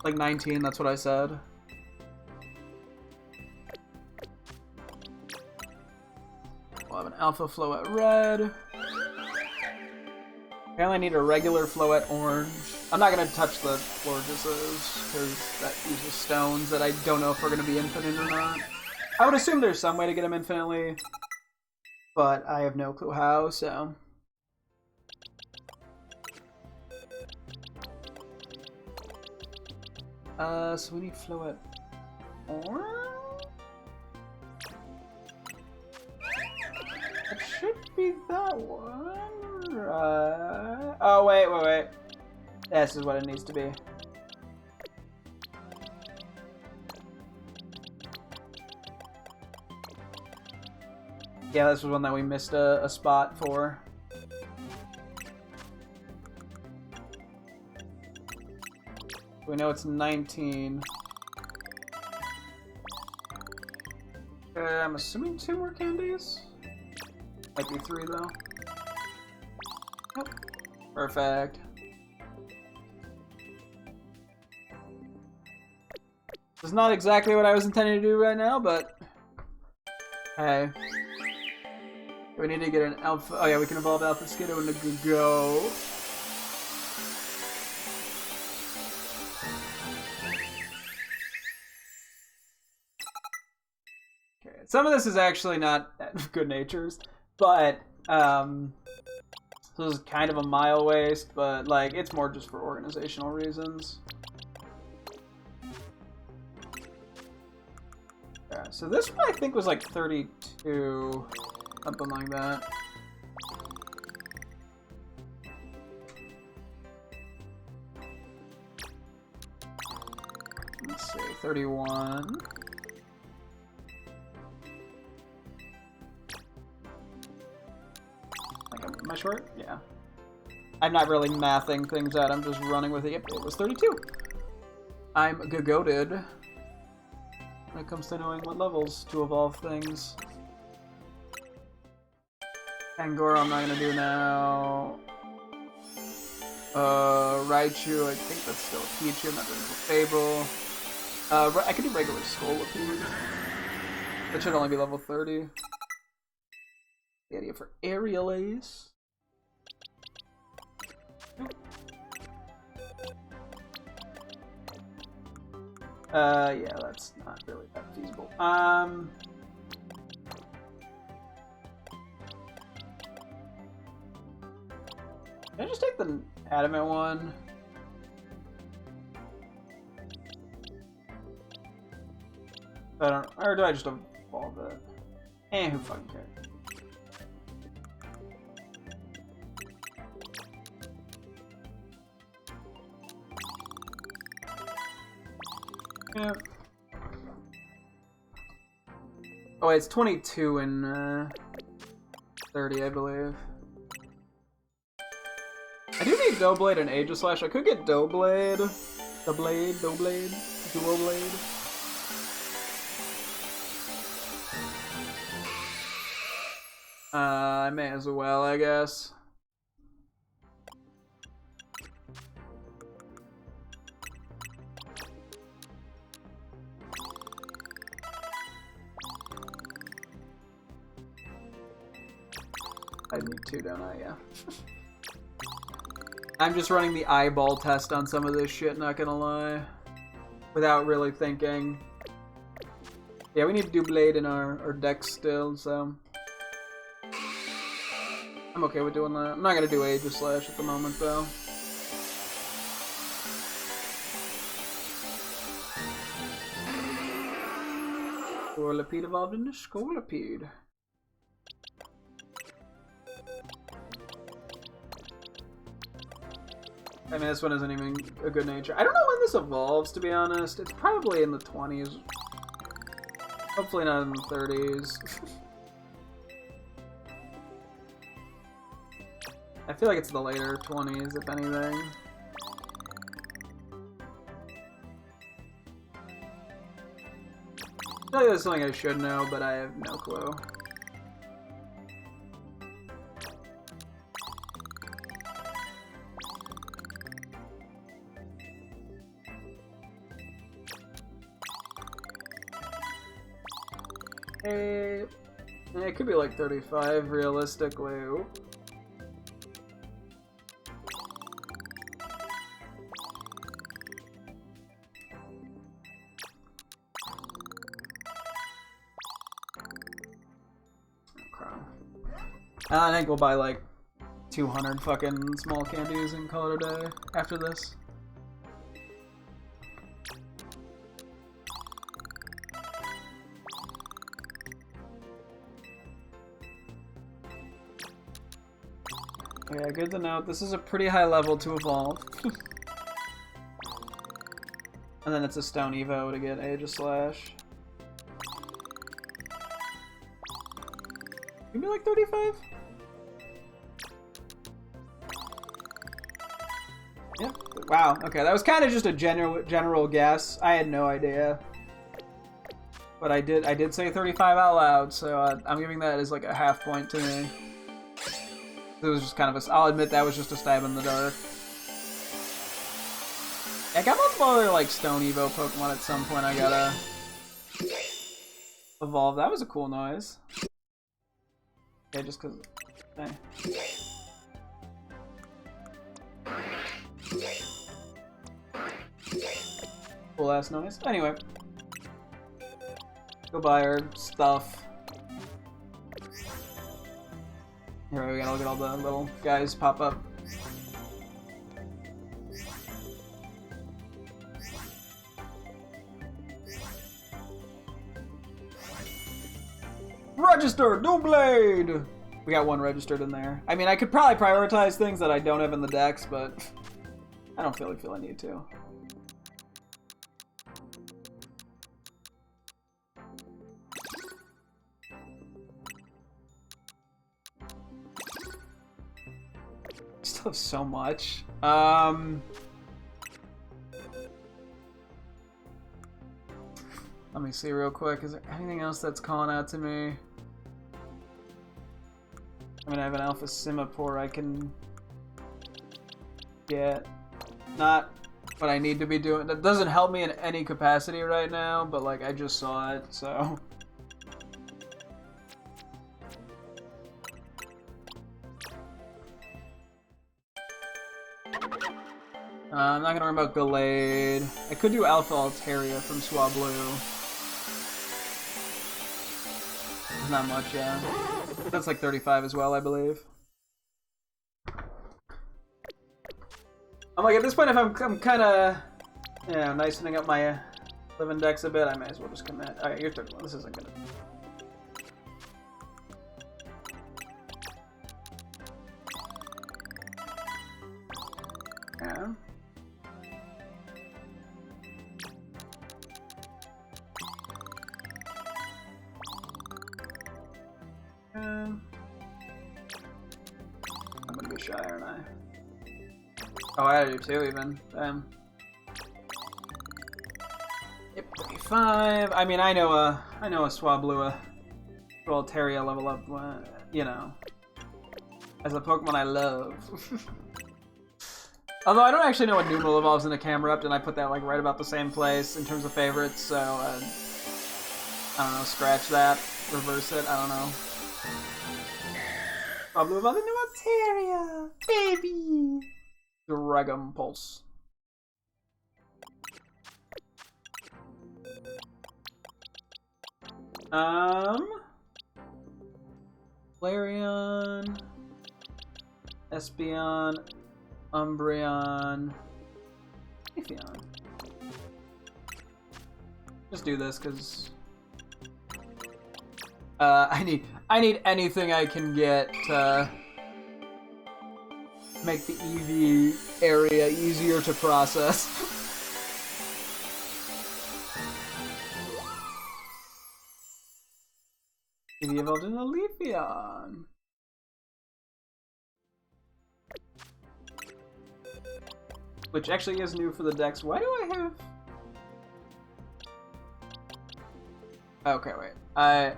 Like 19, that's what I said. We'll have an Alpha Floette Red. I only need a regular Floette Orange. I'm not going to touch the Florges because that uses stones that I don't know if are going to be infinite or not. I would assume there's some way to get them infinitely, but I have no clue how, so... So we need Floette Orange? It should be that one, right? Oh, wait. This is what it needs to be. Yeah, this was one that we missed a spot for. We know it's 19. I'm assuming 2 more candies? Might be 3 though. Yep. Perfect. This is not exactly what I was intending to do right now, but... Hey. We need to get an alpha. Oh yeah, we can evolve Alpha Skiddo into Go. Okay, some of this is actually not good natures, but so this is kind of a mile waste, but like it's more just for organizational reasons. Yeah, so this one I think was like 32, something like that. Let's see, 31. Am I short? Yeah. I'm not really mathing things out, I'm just running with it. Yep, it was 32. I'm goated when it comes to knowing what levels to evolve things. Angora I'm not gonna do now. Raichu, I think that's still Pichu, I'm not doing Fable. I could do regular Scolipede. That should only be level 30. The idea for Aerial Ace. Yeah, that's not really that feasible. Can I just take the Adamant one? I don't, or do I just evolve it? Eh, who fucking cares? Yeah. Oh, wait, it's 22 and 30, I believe. I do need Doughblade and Aegislash. I could get Doughblade. Doughblade, Duoblade. I may as well, I guess. I need two, don't I? Yeah. I'm just running the eyeball test on some of this shit, not gonna lie. Without really thinking. Yeah, we need to do Blade in our deck still, so... I'm okay with doing that. I'm not gonna do Aegislash at the moment, though. Scolipede evolved into Scolipede. I mean, this one isn't even a good nature. I don't know when this evolves, to be honest. It's probably in the 20s. Hopefully not in the 30s. I feel like it's the later 20s, if anything. I feel like that's something I should know, but I have no clue. It could be like 35 realistically. Ooh. Okay. I think we'll buy like 200 fucking small candies and call it a day after this. Yeah, good to note. This is a pretty high level to evolve. And then it's a Stone Evo to get Aegislash. Maybe like 35? Yeah. Wow, okay, that was kind of just a general guess. I had no idea. But I did say 35 out loud, so I'm giving that as like a half point to me. It was just kind of a... I'll admit that was just a stab in the dark. I got multiple other, like, Stone Evo Pokemon at some point I gotta... evolve. That was a cool noise. Okay, just because. Okay. Cool ass noise. Anyway. Go buy our stuff. Here we go, look at all the little guys pop up. Registered! New Blade! We got one registered in there. I mean, I could probably prioritize things that I don't have in the decks, but I don't feel I need to. I still have so much. Let me see real quick. Is there anything else that's calling out to me? I mean, I have an Alpha Simipour I can get. Not what I need to be doing. That doesn't help me in any capacity right now, but like I just saw it, so. I'm not gonna worry about Gallade. I could do Alpha Altaria from Swablu. Not much, yeah. That's like 35 as well, I believe. I'm like, at this point, if I'm kind of, you know, nicening up my living decks a bit, I may as well just commit. Alright, you're 31. This isn't gonna. Yeah. I'm gonna be shy, aren't I? Oh, I gotta do two even. Damn. Yep, 35. I mean, I know a Swablu, Altaria level up, you know, as a Pokemon I love. Although I don't actually know what Numel evolves into Camerupt, and I put that like right about the same place in terms of favorites, so I don't know, scratch that, reverse it, I don't know. Probably about the new Altaria, baby. Dragon Pulse. Flareon, Espeon, Umbreon, Atheon. Just do this because I need anything I can get to make the EV area easier to process. EV evolved into Leafeon. Which actually is new for the decks. Why do I have... Okay, wait. I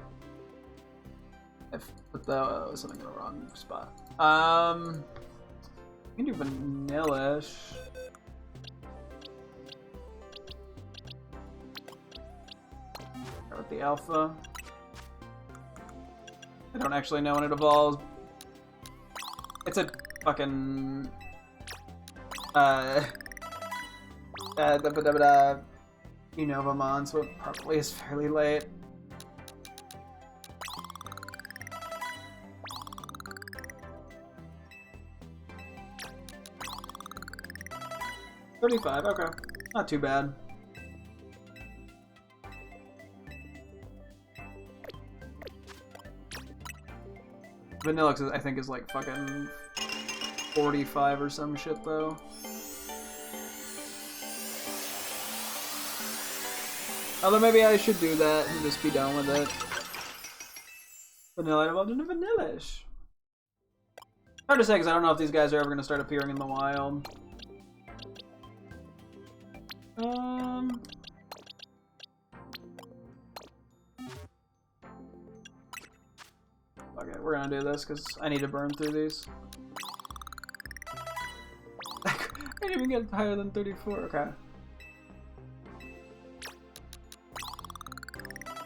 put something in the wrong spot. You can do Vanillish. Start with the Alpha. I don't actually know when it evolves. It's a fucking Unovamon, so it probably is fairly late. $35, okay. Not too bad. Vanillix, I think, is like fucking 45 or some shit, though. Although maybe I should do that and just be done with it. Vanilla evolved into Vanillish. Hard to say because I don't know if these guys are ever going to start appearing in the wild. Okay, we're gonna do this because I need to burn through these. I didn't even get higher than 34, okay.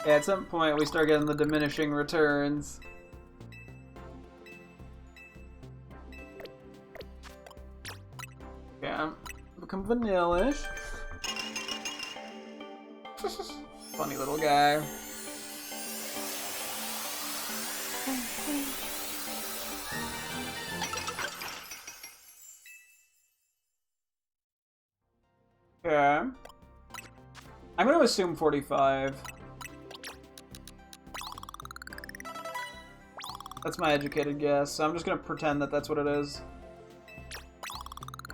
Yeah, at some point we start getting the diminishing returns. Yeah, become vanilla-ish. Funny little guy. Okay. I'm gonna assume 45. That's my educated guess, so I'm just gonna pretend that that's what it is.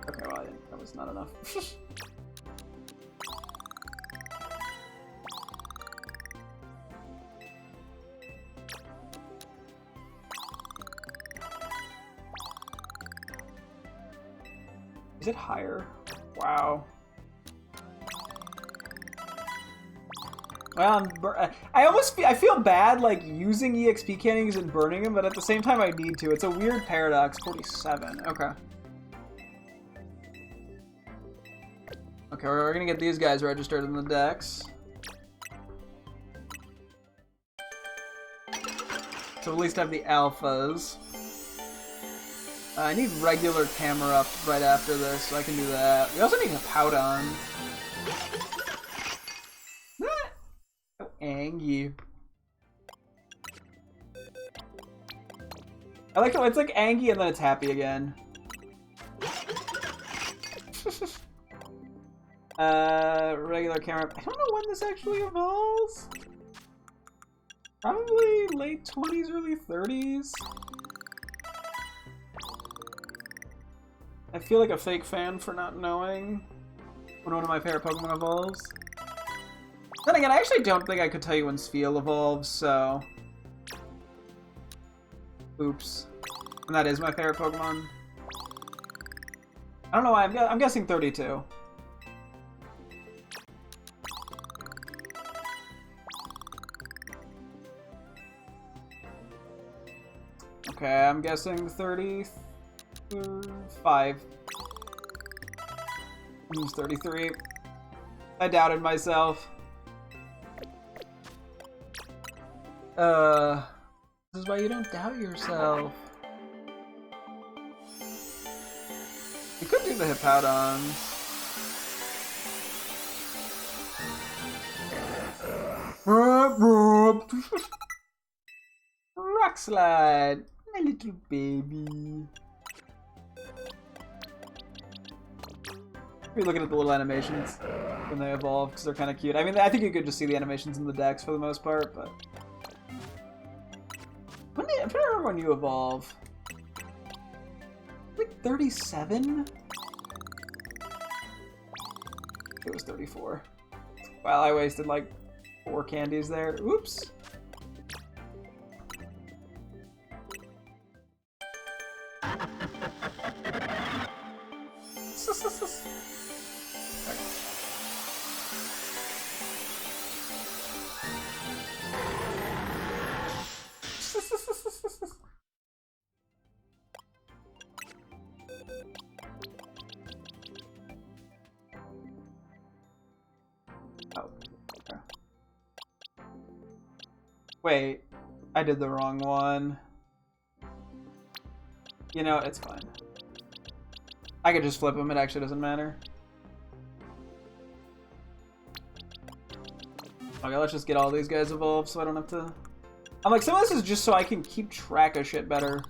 Okay, well, that was not enough. Is it higher? Wow. Well, I feel bad like using EXP cannons and burning them, but at the same time I need to. It's a weird paradox. 47. Okay. Okay, we're gonna get these guys registered in the decks. So at least have the alphas. I need regular camera up right after this, so I can do that. We also need a Powdon. So angry. I like how it's like angry and then it's happy again. Regular camera. I don't know when this actually evolves. Probably late 20s, early 30s. I feel like a fake fan for not knowing when one of my favorite Pokemon evolves. Then again, I actually don't think I could tell you when Spheal evolves, so... Oops. And that is my favorite Pokemon. I don't know why, I'm guessing 32. Okay, I'm guessing 35. Use 33. I doubted myself. This is why you don't doubt yourself. You could do the Hippowdons. Rock slide, my little baby. We're looking at the little animations when they evolve because they're kind of cute. I mean, I think you could just see the animations in the decks for the most part, but I'm trying to remember when you evolve. Like 37? It was 34. Wow, I wasted like 4 candies there. Oops. Oh, okay. Wait, I did the wrong one. You know, it's fine. I could just flip them, it actually doesn't matter. Okay, let's just get all these guys evolved so I don't have to... I'm like, some of this is just so I can keep track of shit better.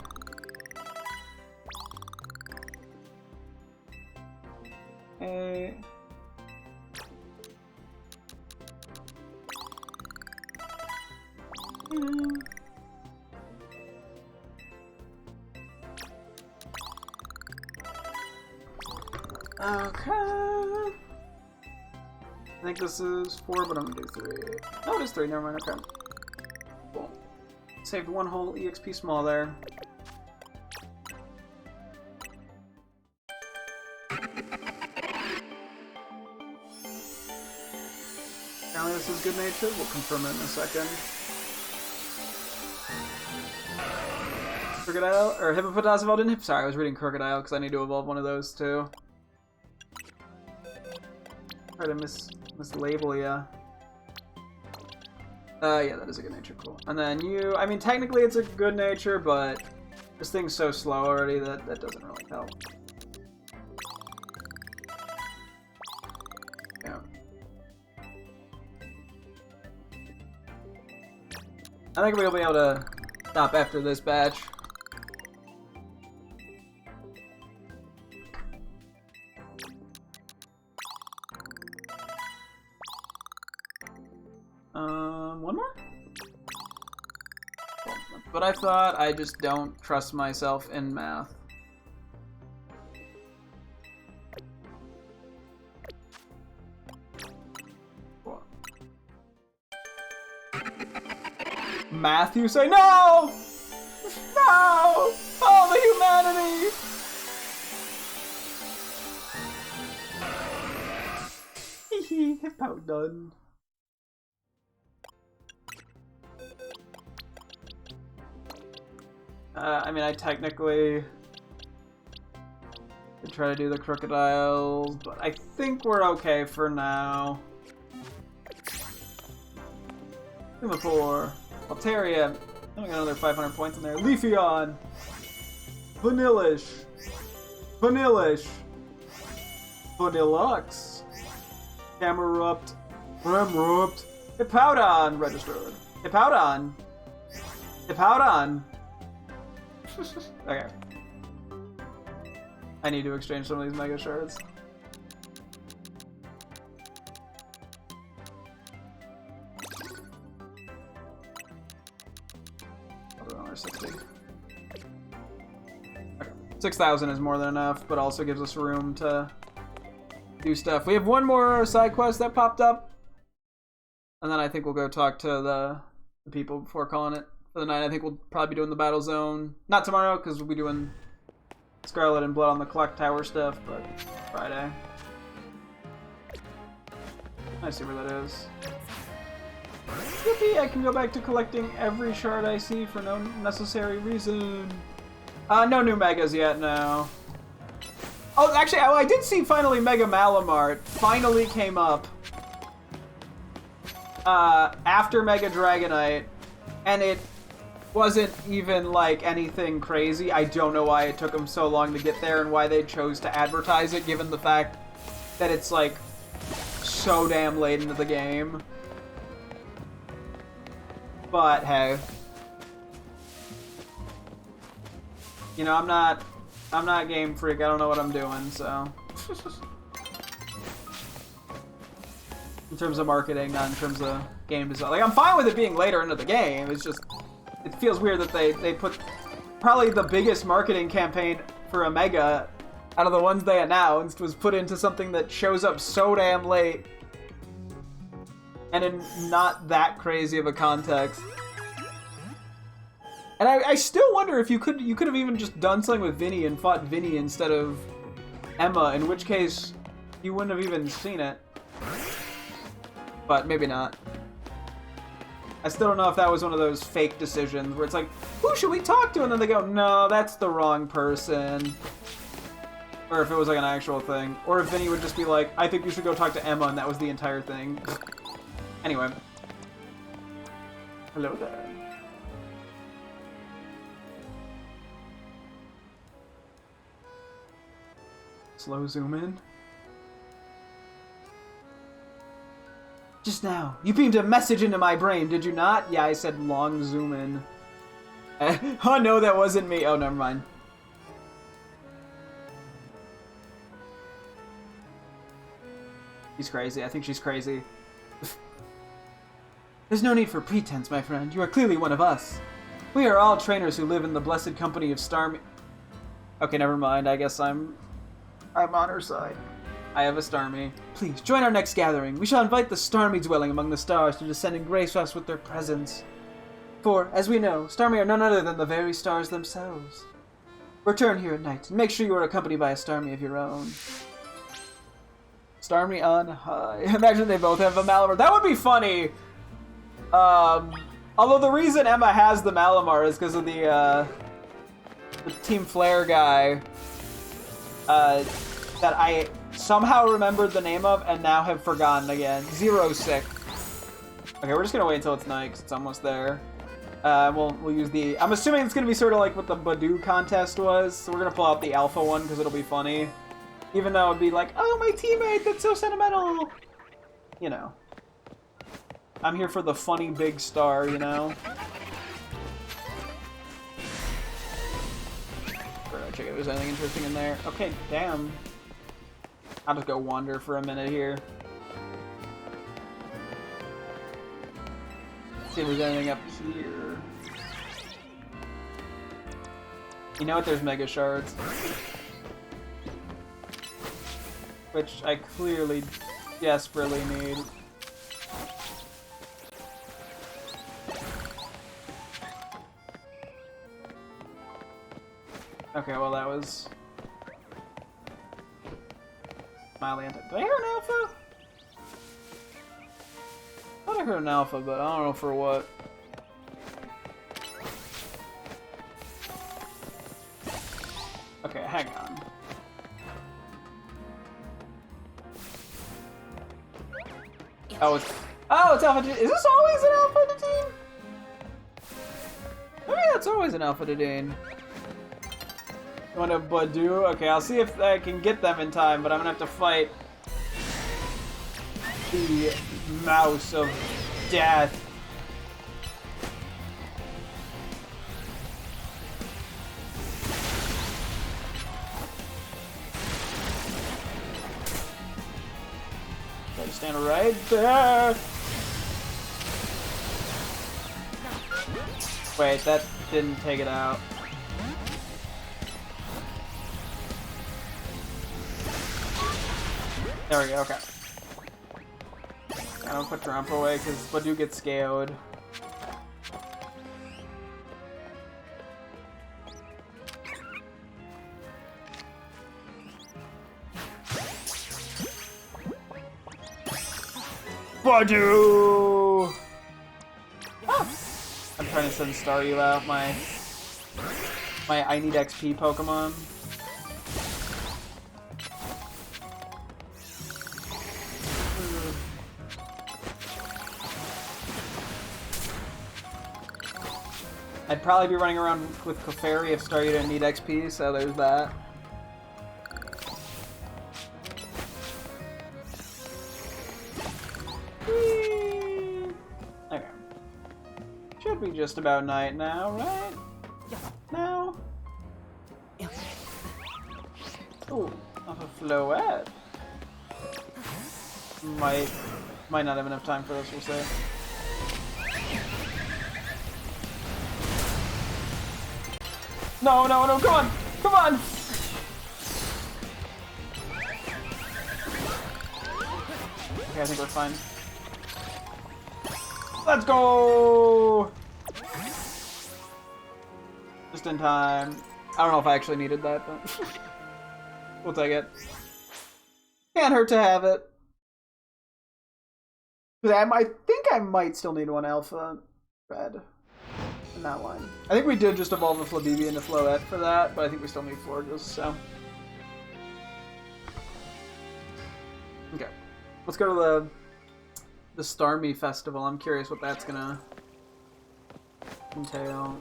Hey. Okay. I think this is 4, but I'm gonna do 3. Oh, it is 3, never mind, okay. Cool. Saved 1 whole EXP small there. Apparently this is good natured, we'll confirm it in a second. Crocodile, or Hippopotas evolved in Sorry, I was reading Crocodile because I need to evolve one of those too. Try to mislabel ya. Yeah, that is a good nature, cool. And then you, I mean, technically it's a good nature, but this thing's so slow already that that doesn't really help. I think we'll be able to stop after this batch. One more? But I thought I just don't trust myself in math. Math, you say no! No! All the humanity! Hehe, about done. I mean, I technically could try to do the crocodiles, but I think we're okay for now. Number 4. Altaria. I got another 500 points in there. Leafeon. Vanillish. Vanillish. Vanillux. Camerupt. Remorupt. Hippowdon registered. Hippowdon. Hippowdon. Okay. I need to exchange some of these Mega Shards. Another 60. Okay. 6,000 is more than enough, but also gives us room to do stuff. We have one more side quest that popped up, and then I think we'll go talk to the people before calling it for the night. I think we'll probably be doing the battle zone. Not tomorrow, because we'll be doing Scarlet and Blood on the Clock Tower stuff, but Friday. I see where that is. Yippee! I can go back to collecting every shard I see for no necessary reason. No new Megas yet, no. Oh, actually, I did see finally Mega Malamar. Finally came up. After Mega Dragonite. And it wasn't even like anything crazy. I don't know why it took them so long to get there and why they chose to advertise it, given the fact that it's like so damn late into the game. But hey, you know, I'm not Game Freak. I don't know what I'm doing, so. In terms of marketing, not in terms of game design. Like, I'm fine with it being later into the game. It's just, it feels weird that they put probably the biggest marketing campaign for Omega out of the ones they announced was put into something that shows up so damn late and in not that crazy of a context. And I still wonder if you could have even just done something with Vinny and fought Vinny instead of Emma, in which case you wouldn't have even seen it. But maybe not. I still don't know if that was one of those fake decisions where it's like, who should we talk to? And then they go, no, that's the wrong person. Or if it was like an actual thing. Or if Vinny would just be like, I think you should go talk to Emma, and that was the entire thing. Anyway. Hello there. Slow zoom in. Just now, you beamed a message into my brain, did you not? Yeah, I said long zoom in. Oh no, that wasn't me. Oh, never mind. She's crazy. I think she's crazy. There's no need for pretense, my friend. You are clearly one of us. We are all trainers who live in the blessed company of Starmie. Okay, never mind. I guess I'm on her side. I have a Starmie. Please, join our next gathering. We shall invite the Starmie dwelling among the stars to descend and grace us with their presence. For, as we know, Starmie are none other than the very stars themselves. Return here at night, and make sure you are accompanied by a Starmie of your own. Starmie on high. Imagine they both have a Malamar. That would be funny! Although the reason Emma has the Malamar is because of the Team Flare guy, that I somehow remembered the name of and now have forgotten again. 06. Okay, we're just gonna wait until it's night because it's almost there. We'll use the... I'm assuming it's gonna be sort of like what the Badoo contest was, so we're gonna pull out the alpha one because it'll be funny. Even though it'd be like, oh, my teammate, that's so sentimental! You know. I'm here for the funny big star, you know? check if there's anything interesting in there. Okay, damn. I'll just go wander for a minute here. See if there's anything up here. You know what? There's Mega Shards. Which I clearly desperately need. Okay, well that was mildly anti. Did I hear an alpha? I thought I heard an alpha, but I don't know for what. Okay, hang on. Oh, it's alpha. Is this always an alpha Dedenne? Maybe that's always an alpha Dedenne. You want a Badu? Okay, I'll see if I can get them in time, but I'm gonna have to fight the mouse of death. Gotta stand right there. Wait, that didn't take it out. There we go, okay. I don't put Trump away because Badu gets scaled. Badu! Ah! I'm trying to send Staryu out, my I need XP Pokemon. I'd probably be running around with Clefairy if Staryu didn't need XP, so there's that. Whee! Okay. Should be just about night now, right? Now? Ooh, off a Floette. Might not have enough time for this, we'll see. No, no, no, come on! Come on! Okay, I think we're fine. Let's go! Just in time. I don't know if I actually needed that, but we'll take it. Can't hurt to have it. I think I might still need one alpha red. In that one. I think we did just evolve the Flabébé into Floette for that, but I think we still need Florges, so. Okay. Let's go to the Starmie Festival. I'm curious what that's gonna entail.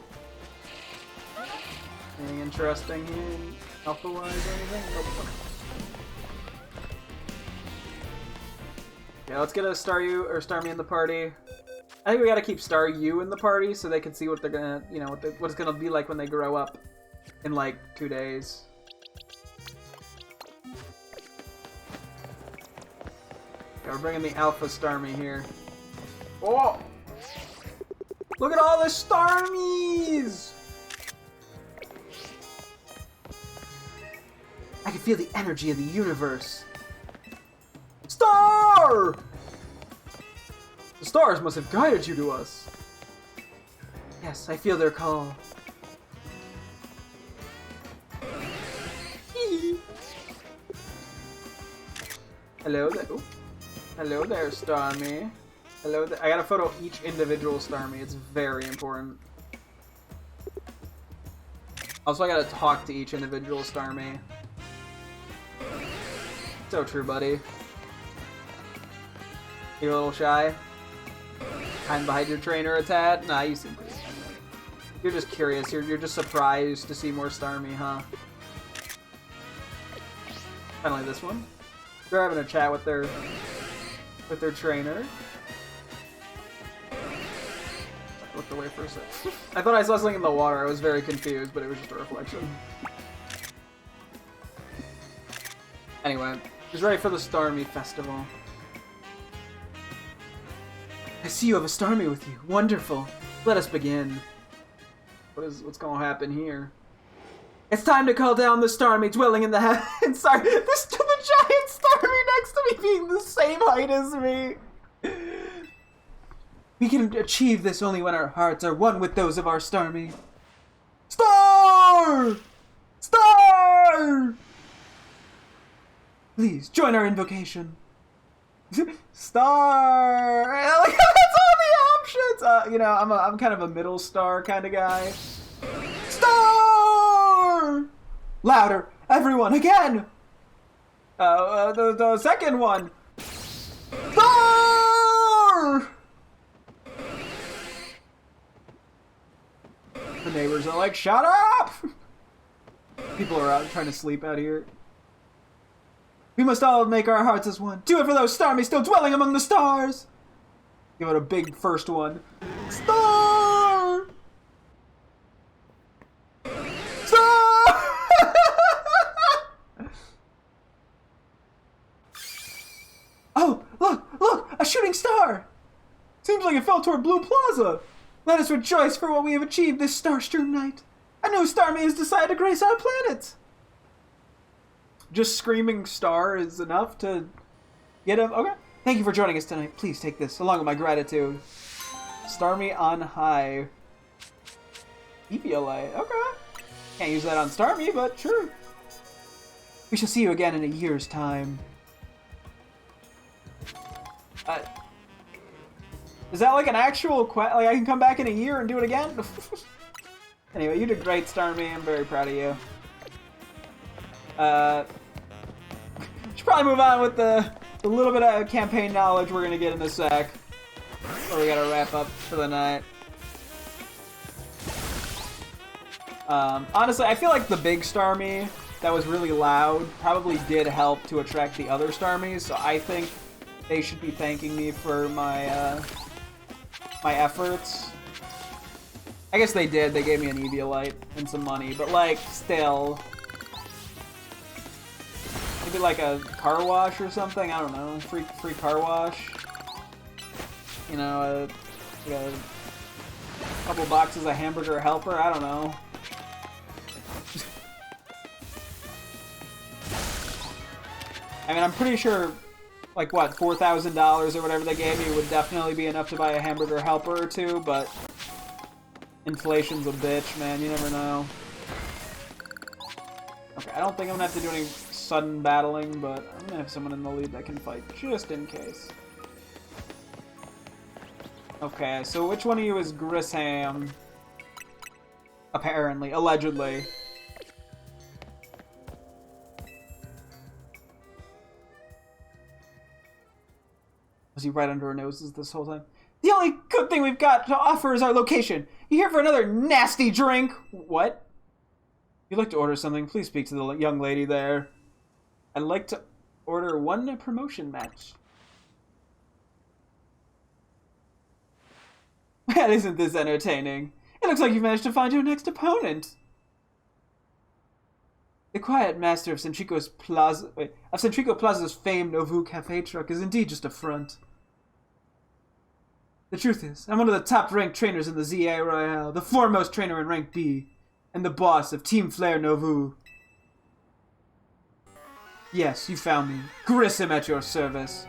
Anything interesting here? Alpha-wise or anything? Nope. Okay, let's get a Starmie in the party. I think we gotta keep Staryu in the party so they can see what they're gonna, you know, what it's gonna be like when they grow up in like 2 days. Okay, we're bringing the Alpha Starmie here. Oh! Look at all the Starmies! I can feel the energy of the universe. Star! The stars must have guided you to us. Yes, I feel their call. Hello there. Ooh. Hello there, Starmie. Hello there. I got a photo of each individual Starmie. It's very important. Also, I gotta talk to each individual Starmie. So true, buddy. You're a little shy? Hiding behind your trainer a tad? Nah, you seem pretty friendly. You're just curious. You're just surprised to see more Starmie, huh? Kinda like this one. They're having a chat with their trainer. I looked away for a sec. I thought I saw something in the water. I was very confused, but it was just a reflection. Anyway, he's ready for the Starmie Festival. I see you have a Starmie with you. Wonderful. Let us begin. What's going to happen here? It's time to call down the Starmie dwelling in the heavens. Sorry, the giant Starmie next to me being the same height as me. We can achieve this only when our hearts are one with those of our Starmie. Star! Star! Please, join our invocation. Star! That's all the options! You know, I'm kind of a middle star kind of guy. Star! Louder! Everyone, again! The second one. Star! The neighbors are like, shut up! People are out trying to sleep out here. We must all make our hearts as one. Do it for those Starmies still dwelling among the stars! Give it a big first one. Star! Star! Oh, look! A shooting star! Seems like it fell toward Blue Plaza. Let us rejoice for what we have achieved this star-strewn night. A new Starmie has decided to grace our planet. Just screaming star is enough to get him. Okay. Thank you for joining us tonight. Please take this along with my gratitude. Starmie on high. Eviolite. Okay. Can't use that on Starmie, but sure. We shall see you again in a year's time. Is that like an actual quest? Like I can come back in a year and do it again? Anyway, you did great, Starmie. I'm very proud of you. Should probably move on with the little bit of campaign knowledge we're gonna get in a sec. Or we gotta wrap up for the night. Honestly, I feel like the big Starmie that was really loud probably did help to attract the other Starmies, so I think they should be thanking me for my my efforts. I guess they did. They gave me an Eviolite and some money, but like, still. Maybe like a car wash or something. I don't know. Free car wash. You know, like a couple boxes of hamburger helper. I don't know. I mean, I'm pretty sure, like what, $4,000 or whatever they gave me would definitely be enough to buy a hamburger helper or two, but inflation's a bitch, man. You never know. Okay, I don't think I'm gonna have to do any sudden battling, but I'm gonna have someone in the lead that can fight just in case. Okay, so which one of you is Grisham? Apparently, allegedly. Was he right under our noses this whole time? The only good thing we've got to offer is our location. You here for another nasty drink? What? If you'd like to order something, please speak to the young lady there. I'd like to order one promotion match. Well, isn't this entertaining? It looks like you've managed to find your next opponent. The quiet master of Centrico Plaza's famed Novu Cafe truck is indeed just a front. The truth is, I'm one of the top-ranked trainers in the ZA Royale, the foremost trainer in Rank B, and the boss of Team Flare Novu. Yes, you found me. Grissom at your service.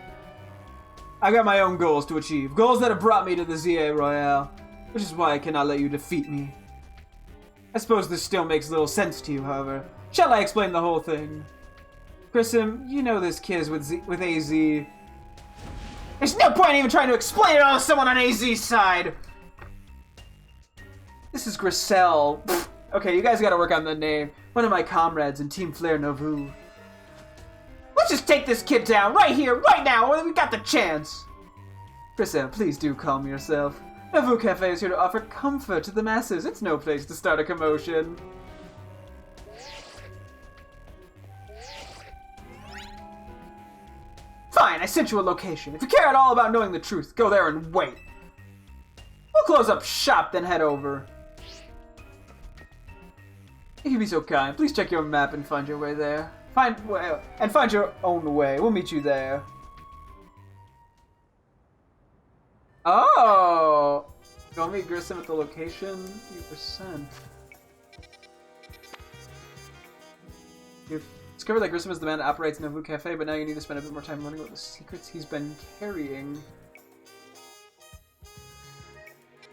I got my own goals to achieve, goals that have brought me to the ZA Royale, which is why I cannot let you defeat me. I suppose this still makes little sense to you, however. Shall I explain the whole thing? Grissom, you know this kid is with AZ. There's no point in even trying to explain it all to someone on AZ's side! This is Grissel. Okay, you guys gotta work on the name. One of my comrades in Team Flare Novu. Let's just take this kid down right here, right now, when we got the chance! Grissel, please do calm yourself. Novu Cafe is here to offer comfort to the masses. It's no place to start a commotion. Fine, I sent you a location. If you care at all about knowing the truth, go there and wait. We'll close up shop, then head over. If you'd be so kind, please check your map and find your way there. Find your own way. We'll meet you there. Oh! Go meet Grissom at the location you were sent. You've discovered that Grissom is the man that operates Nauvoo Cafe, but now you need to spend a bit more time learning about the secrets he's been carrying.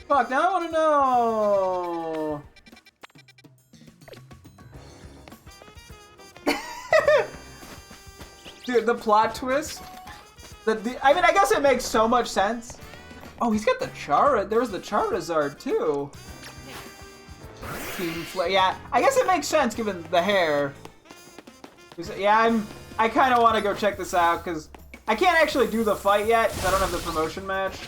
Fuck, now I want to know! Dude, the plot twist. I mean, I guess it makes so much sense. Oh, he's got the There was the Charizard too. Yeah, I guess it makes sense given the hair. Yeah, I kind of want to go check this out because I can't actually do the fight yet because I don't have the promotion match.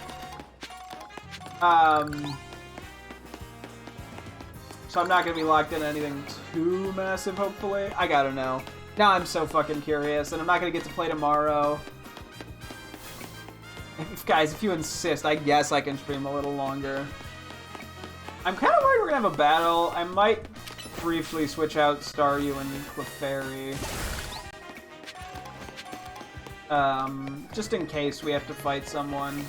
So I'm not gonna be locked into anything too massive. Hopefully, I gotta know. Now I'm so fucking curious, and I'm not gonna get to play tomorrow. Guys, if you insist, I guess I can stream a little longer. I'm kind of worried we're gonna have a battle. I might briefly switch out Staryu and Clefairy. Just in case we have to fight someone.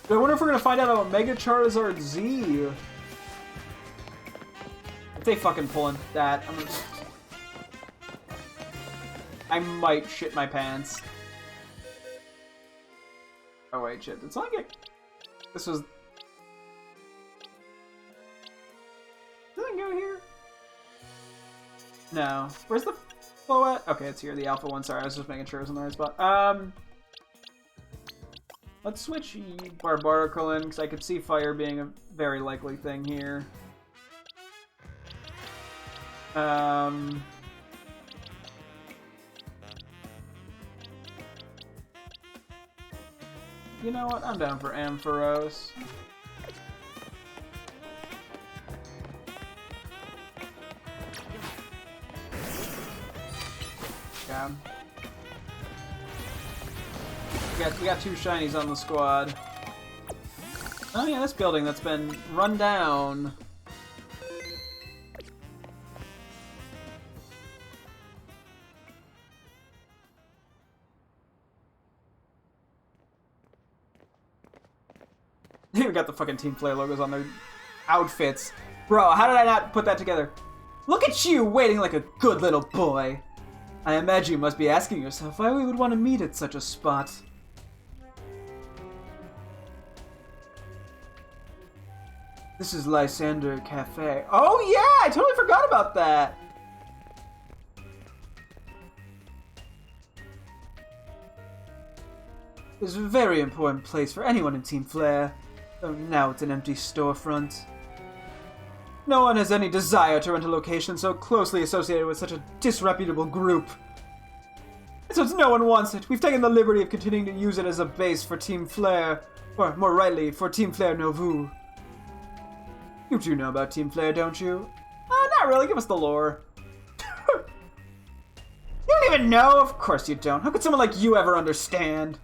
I wonder if we're gonna find out about Mega Charizard Z. If they fucking pull in that, I might shit my pants. Oh wait, shit. Did someone get... This was... Did it go here? No. Where's the flow at? Okay, it's here, the alpha one. Sorry, I was just making sure it was in the right spot. Let's switch Barbaracle in, because I could see fire being a very likely thing here. You know what? I'm down for Ampharos. Yeah. We got two shinies on the squad. Oh yeah, this building that's been run down. They even got the fucking Team Flare logos on their outfits. Bro, how did I not put that together? Look at you, waiting like a good little boy. I imagine you must be asking yourself why we would want to meet at such a spot. This is Lysander Cafe. Oh yeah, I totally forgot about that. It's a very important place for anyone in Team Flare. Though now it's an empty storefront. No one has any desire to rent a location so closely associated with such a disreputable group. And since no one wants it, we've taken the liberty of continuing to use it as a base for Team Flare. Or, more rightly, for Team Flare Nauvoo. You do know about Team Flare, don't you? Not really. Give us the lore. You don't even know? Of course you don't. How could someone like you ever understand?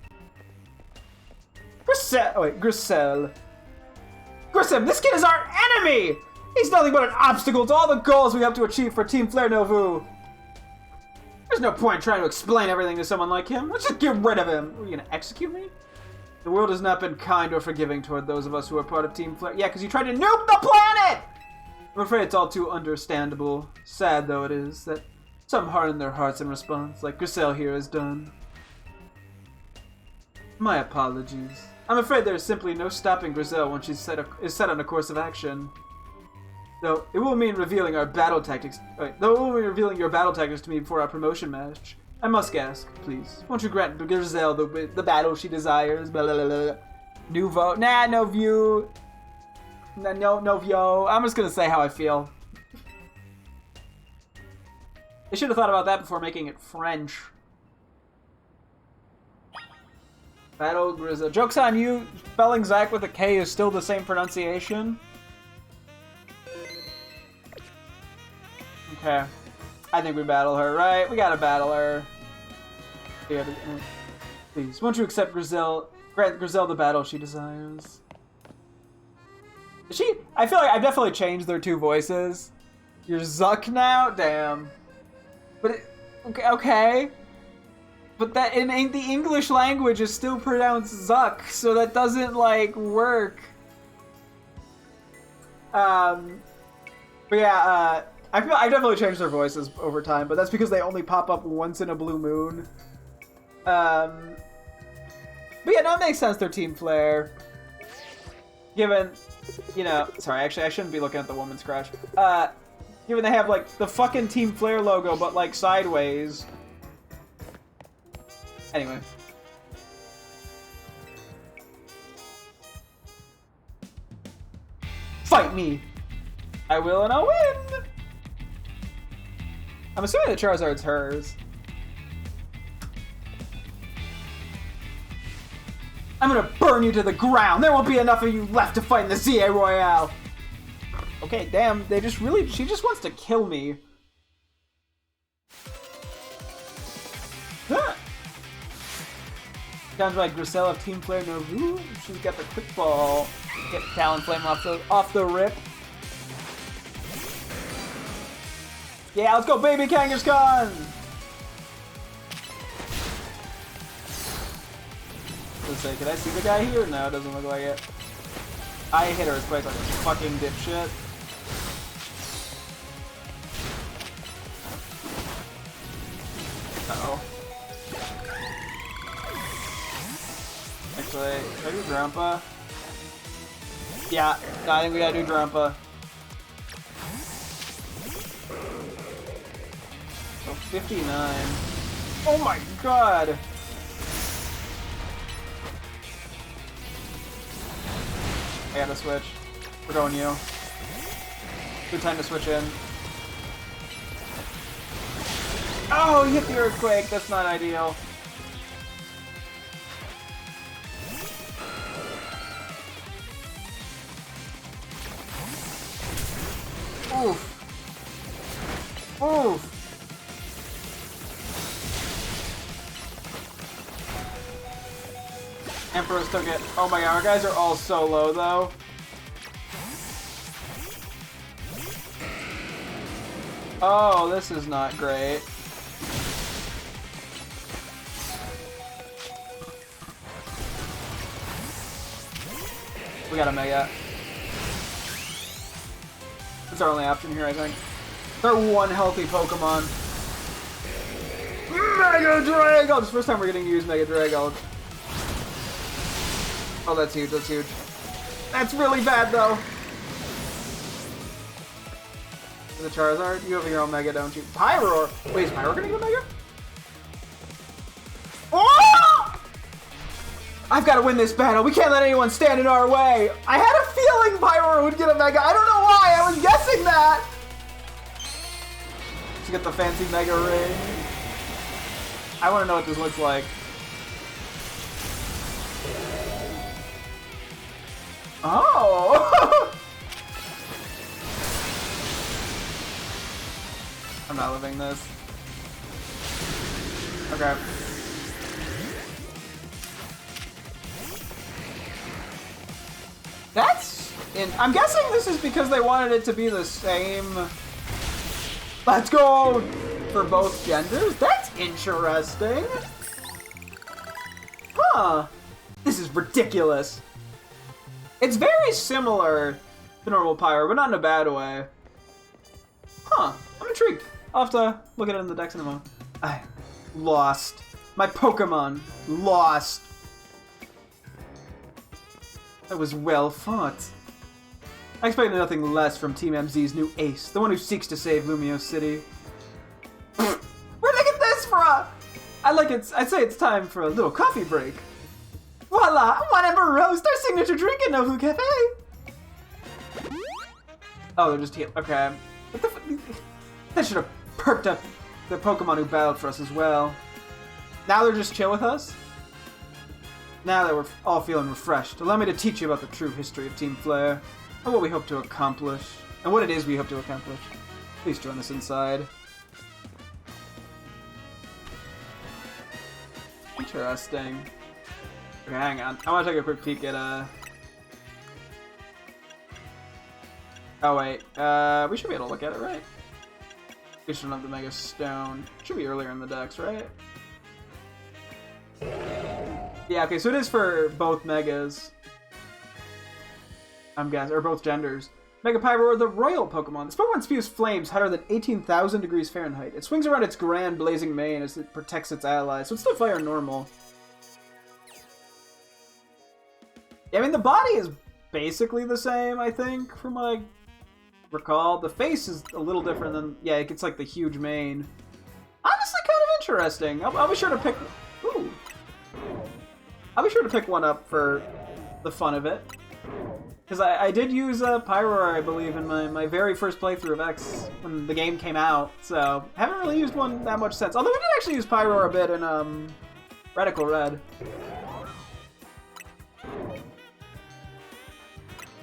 Grisel. Grissom, this kid is our enemy! He's nothing but an obstacle to all the goals we have to achieve for Team Flare Nauvoo. There's no point trying to explain everything to someone like him. Let's just get rid of him. Are you gonna execute me? The world has not been kind or forgiving toward those of us who are part of Team Flare. Yeah, because you tried to nuke the planet! I'm afraid it's all too understandable, sad though it is, that some harden their hearts in response, like Grisel here has done. My apologies. I'm afraid there is simply no stopping Grisel when she's set on a course of action. Though it will mean revealing our battle tactics. Though it will mean revealing your battle tactics to me before our promotion match. I must ask, please, won't you grant Grisel the battle she desires? Blah, blah, blah, blah. New vote? Nah, no view. No view. I'm just gonna say how I feel. They should have thought about that before making it French. Battle Grisel. Joke's on you. Spelling Zack with a K is still the same pronunciation. Okay. I think we battle her, right? We gotta battle her. Please, won't you accept Grisel? Grant Grisel the battle she desires. I feel like I've definitely changed their two voices. You're Zuck now? Damn. Okay. But that in the English language is still pronounced Zuck, so that doesn't like work. But yeah, I definitely changed their voices over time, but that's because they only pop up once in a blue moon. But yeah, no, it makes sense they're Team Flare. Given, you know, sorry, actually I shouldn't be looking at the woman's crush. Given they have like the fucking Team Flare logo, but like sideways. Anyway. Fight me! I will and I'll win! I'm assuming the Charizard's hers. I'm gonna burn you to the ground! There won't be enough of you left to fight in the ZA Royale! Okay, damn, she just wants to kill me. Huh. Sounds like Griselle of Team Flare Novu. She's got the quick ball. Get Talonflame off the rip. Yeah, let's go, baby Kangaskhan! Let's say, can I see the guy here? No, it doesn't look like it. I hit Earthquake like a fucking dipshit. Uh-oh. Actually, should I do Drampa? Yeah, I think we gotta do Drampa. So 59. Oh my god! I gotta switch. We're going you. Good time to switch in. Oh, you hit the Earthquake! That's not ideal. Oof. Oof. Emperor's took it. Oh my god, our guys are all so low though. Oh, this is not great. We got a Mega. That's our only option here, I think. They're one healthy Pokemon. Mega Drago! It's the first time we're getting to use Mega Drago. Oh, that's huge, that's huge. That's really bad, though. The Charizard? You have your own Mega, don't you? Pyroar! Wait, is Pyroar gonna get a Mega? Oh! I've got to win this battle. We can't let anyone stand in our way. I had a feeling Pyroar would get a Mega. I don't know why. I was guessing that. To get the fancy Mega Ring. I want to know what this looks like. Oh! I'm not living this. Okay. I'm guessing this is because they wanted it to be the same. Let's go for both genders. That's interesting. Huh. This is ridiculous. It's very similar to normal Pyro, but not in a bad way. Huh. I'm intrigued. I'll have to look at it in the decks in a moment. I lost. My Pokemon lost. That was well fought. I expected nothing less from Team MZ's new ace, the one who seeks to save Lumio City. Where'd I get this from? I'd say it's time for a little coffee break. Voila! One Ember Roast, our signature drink at Novu Cafe! Oh, they're just here. Okay. What the that should have perked up the Pokemon who battled for us as well. Now they're just chill with us? Now that we're all feeling refreshed, allow me to teach you about the true history of Team Flare, and what we hope to accomplish, and what it is we hope to accomplish. Please join us inside. Interesting. Okay, hang on. I want to take a quick peek at, Oh, wait. We should be able to look at it, right? Edition of the Mega Stone. Should be earlier in the decks, right? Yeah, okay, so it is for both Megas. I'm guessing, or both genders. Mega Pyro, the royal Pokemon. This Pokemon spews flames hotter than 18,000 degrees Fahrenheit. It swings around its grand blazing mane as it protects its allies, so it's still fire normal. Yeah, I mean, the body is basically the same, I think, from what I recall. The face is a little different than... Yeah, it gets, like, the huge mane. Honestly, kind of interesting. I'll be sure to pick... Ooh. I'll be sure to pick one up for the fun of it. Because I did use Pyroar, I believe, in my very first playthrough of X when the game came out. So, haven't really used one that much since. Although we did actually use Pyroar a bit in Radical Red.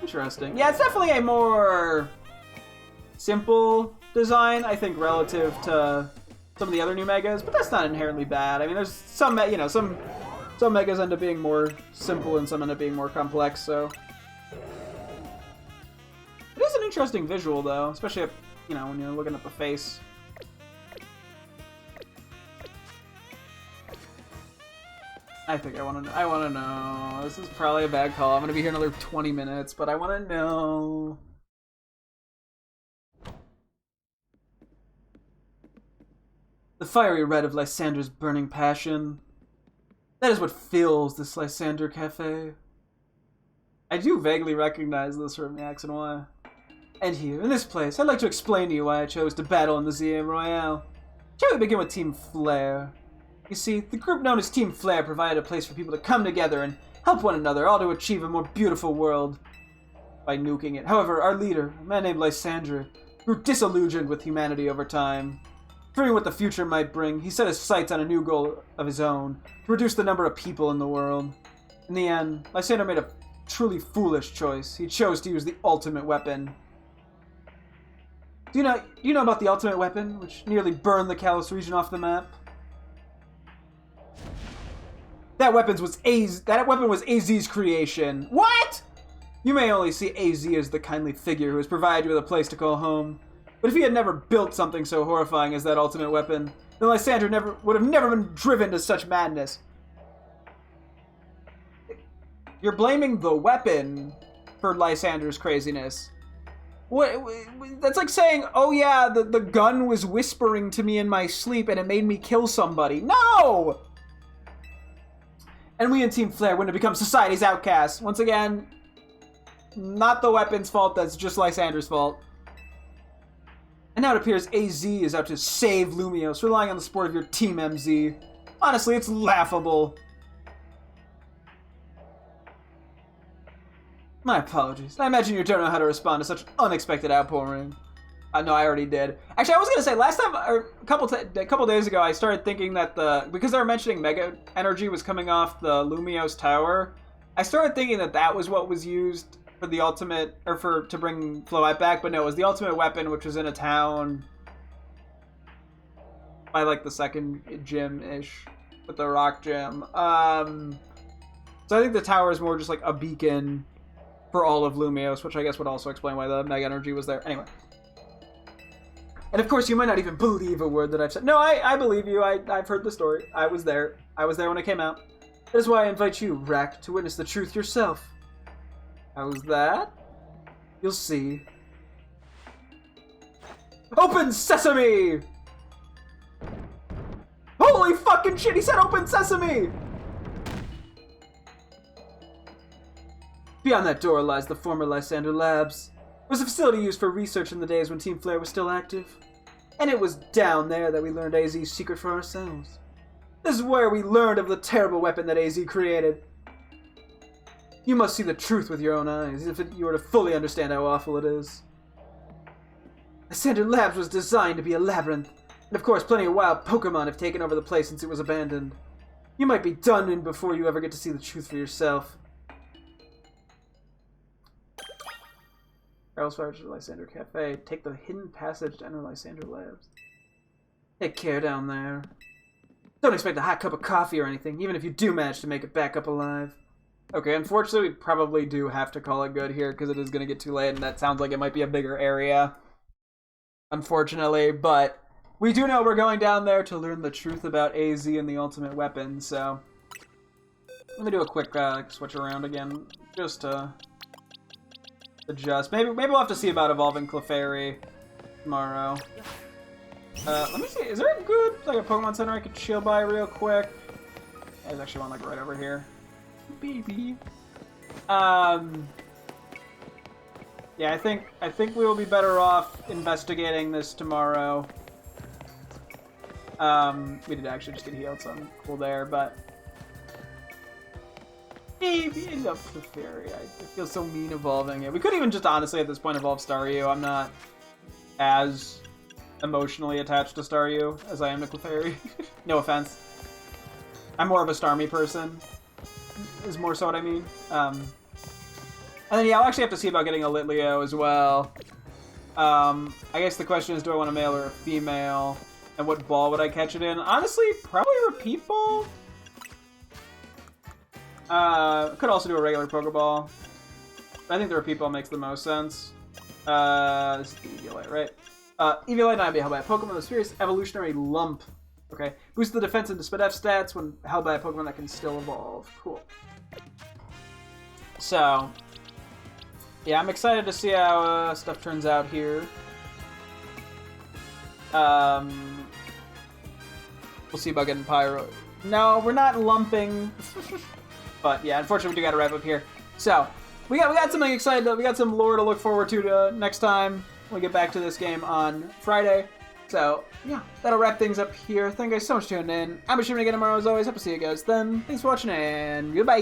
Interesting. Yeah, it's definitely a more simple design, I think, relative to some of the other new Megas. But that's not inherently bad. I mean, there's some, you know, some Megas end up being more simple and some end up being more complex, so... It is an interesting visual, though, especially, if, you know, when you're looking at the face. I think I want to know. This is probably a bad call. I'm going to be here another 20 minutes, but I want to know. The fiery red of Lysander's burning passion. That is what fills this Lysander Cafe. I do vaguely recognize this from the X and Y. And here, in this place, I'd like to explain to you why I chose to battle in the ZA Royale. Shall we begin with Team Flare? You see, the group known as Team Flare provided a place for people to come together and help one another, all to achieve a more beautiful world by nuking it. However, our leader, a man named Lysander, grew disillusioned with humanity over time. Fearing what the future might bring, he set his sights on a new goal of his own, to reduce the number of people in the world. In the end, Lysander made a truly foolish choice. He chose to use the ultimate weapon. Do you know about the ultimate weapon, which nearly burned the Kalos region off the map? That weapon was AZ's creation. What? You may only see AZ as the kindly figure who has provided you with a place to call home. But if he had never built something so horrifying as that ultimate weapon, then Lysander would have never been driven to such madness. You're blaming the weapon for Lysander's craziness. What? That's like saying, oh yeah, the gun was whispering to me in my sleep and it made me kill somebody. No! And we in Team Flare wouldn't have become society's outcasts. Once again, not the weapon's fault, that's just Lysander's fault. And now it appears AZ is out to save Lumiose, relying on the support of your Team MZ. Honestly, it's laughable. My apologies. I imagine you don't know how to respond to such an unexpected outpouring. No, I already did. Actually, I was gonna say last time, or a couple days ago, I started thinking that because they were mentioning Mega Energy was coming off the Lumiose Tower, I started thinking that was what was used for the ultimate, or to bring Floette back. But no, it was the ultimate weapon, which was in a town by like the second gym-ish with the rock gym. So I think the tower is more just like a beacon for all of Lumiose, which I guess would also explain why the Mega Energy was there. Anyway. And of course, you might not even believe a word that I've said. No, I believe you. I've heard the story. I was there. I was there when it came out. That is why I invite you, Rack, to witness the truth yourself. How's that? You'll see. Open sesame! Holy fucking shit, he said open sesame! Beyond that door lies the former Lysander Labs. It was a facility used for research in the days when Team Flare was still active. And it was down there that we learned AZ's secret for ourselves. This is where we learned of the terrible weapon that AZ created. You must see the truth with your own eyes, if you were to fully understand how awful it is. Lysander Labs was designed to be a labyrinth, and of course plenty of wild Pokemon have taken over the place since it was abandoned. You might be done in before you ever get to see the truth for yourself. Barrels fire to Lysander Cafe. Take the hidden passage to enter Lysander Labs. Take care down there. Don't expect a hot cup of coffee or anything, even if you do manage to make it back up alive. Okay, unfortunately, we probably do have to call it good here, because it is going to get too late, and that sounds like it might be a bigger area. Unfortunately, but we do know we're going down there to learn the truth about AZ and the ultimate weapon, so... Let me do a quick switch around again, just to adjust. Maybe we'll have to see about evolving Clefairy tomorrow. Let me see, is there a good, like, a Pokemon Center I could chill by real quick? There's actually one, like, right over here. Baby. Yeah, I think we will be better off investigating this tomorrow. We did actually just get healed, so I'm cool there, but... Maybe I love Clefairy. I feel so mean evolving it. We could even just honestly at this point evolve Staryu. I'm not as emotionally attached to Staryu as I am to Clefairy. No offense. I'm more of a Starmie person, is more so what I mean. And then yeah, I'll actually have to see about getting a Litleo as well. I guess the question is, do I want a male or a female? And what ball would I catch it in? Honestly, probably a repeat ball. Could also do a regular Pokeball. I think the repeat ball makes the most sense. This is the Eviolite, right? Eviolite and I be held by a Pokemon with a serious evolutionary lump. Okay. Boost the defense and Disp F stats when held by a Pokemon that can still evolve. Cool. So, yeah, I'm excited to see how stuff turns out here. We'll see about getting Pyro. No, we're not lumping. But yeah, unfortunately, we do got to wrap up here. So we got something exciting. We got some lore to look forward to next time we get back to this game on Friday. So yeah, that'll wrap things up here. Thank you guys so much for tuning in. I'm streaming again tomorrow as always. Hope to see you guys then. Thanks for watching and goodbye.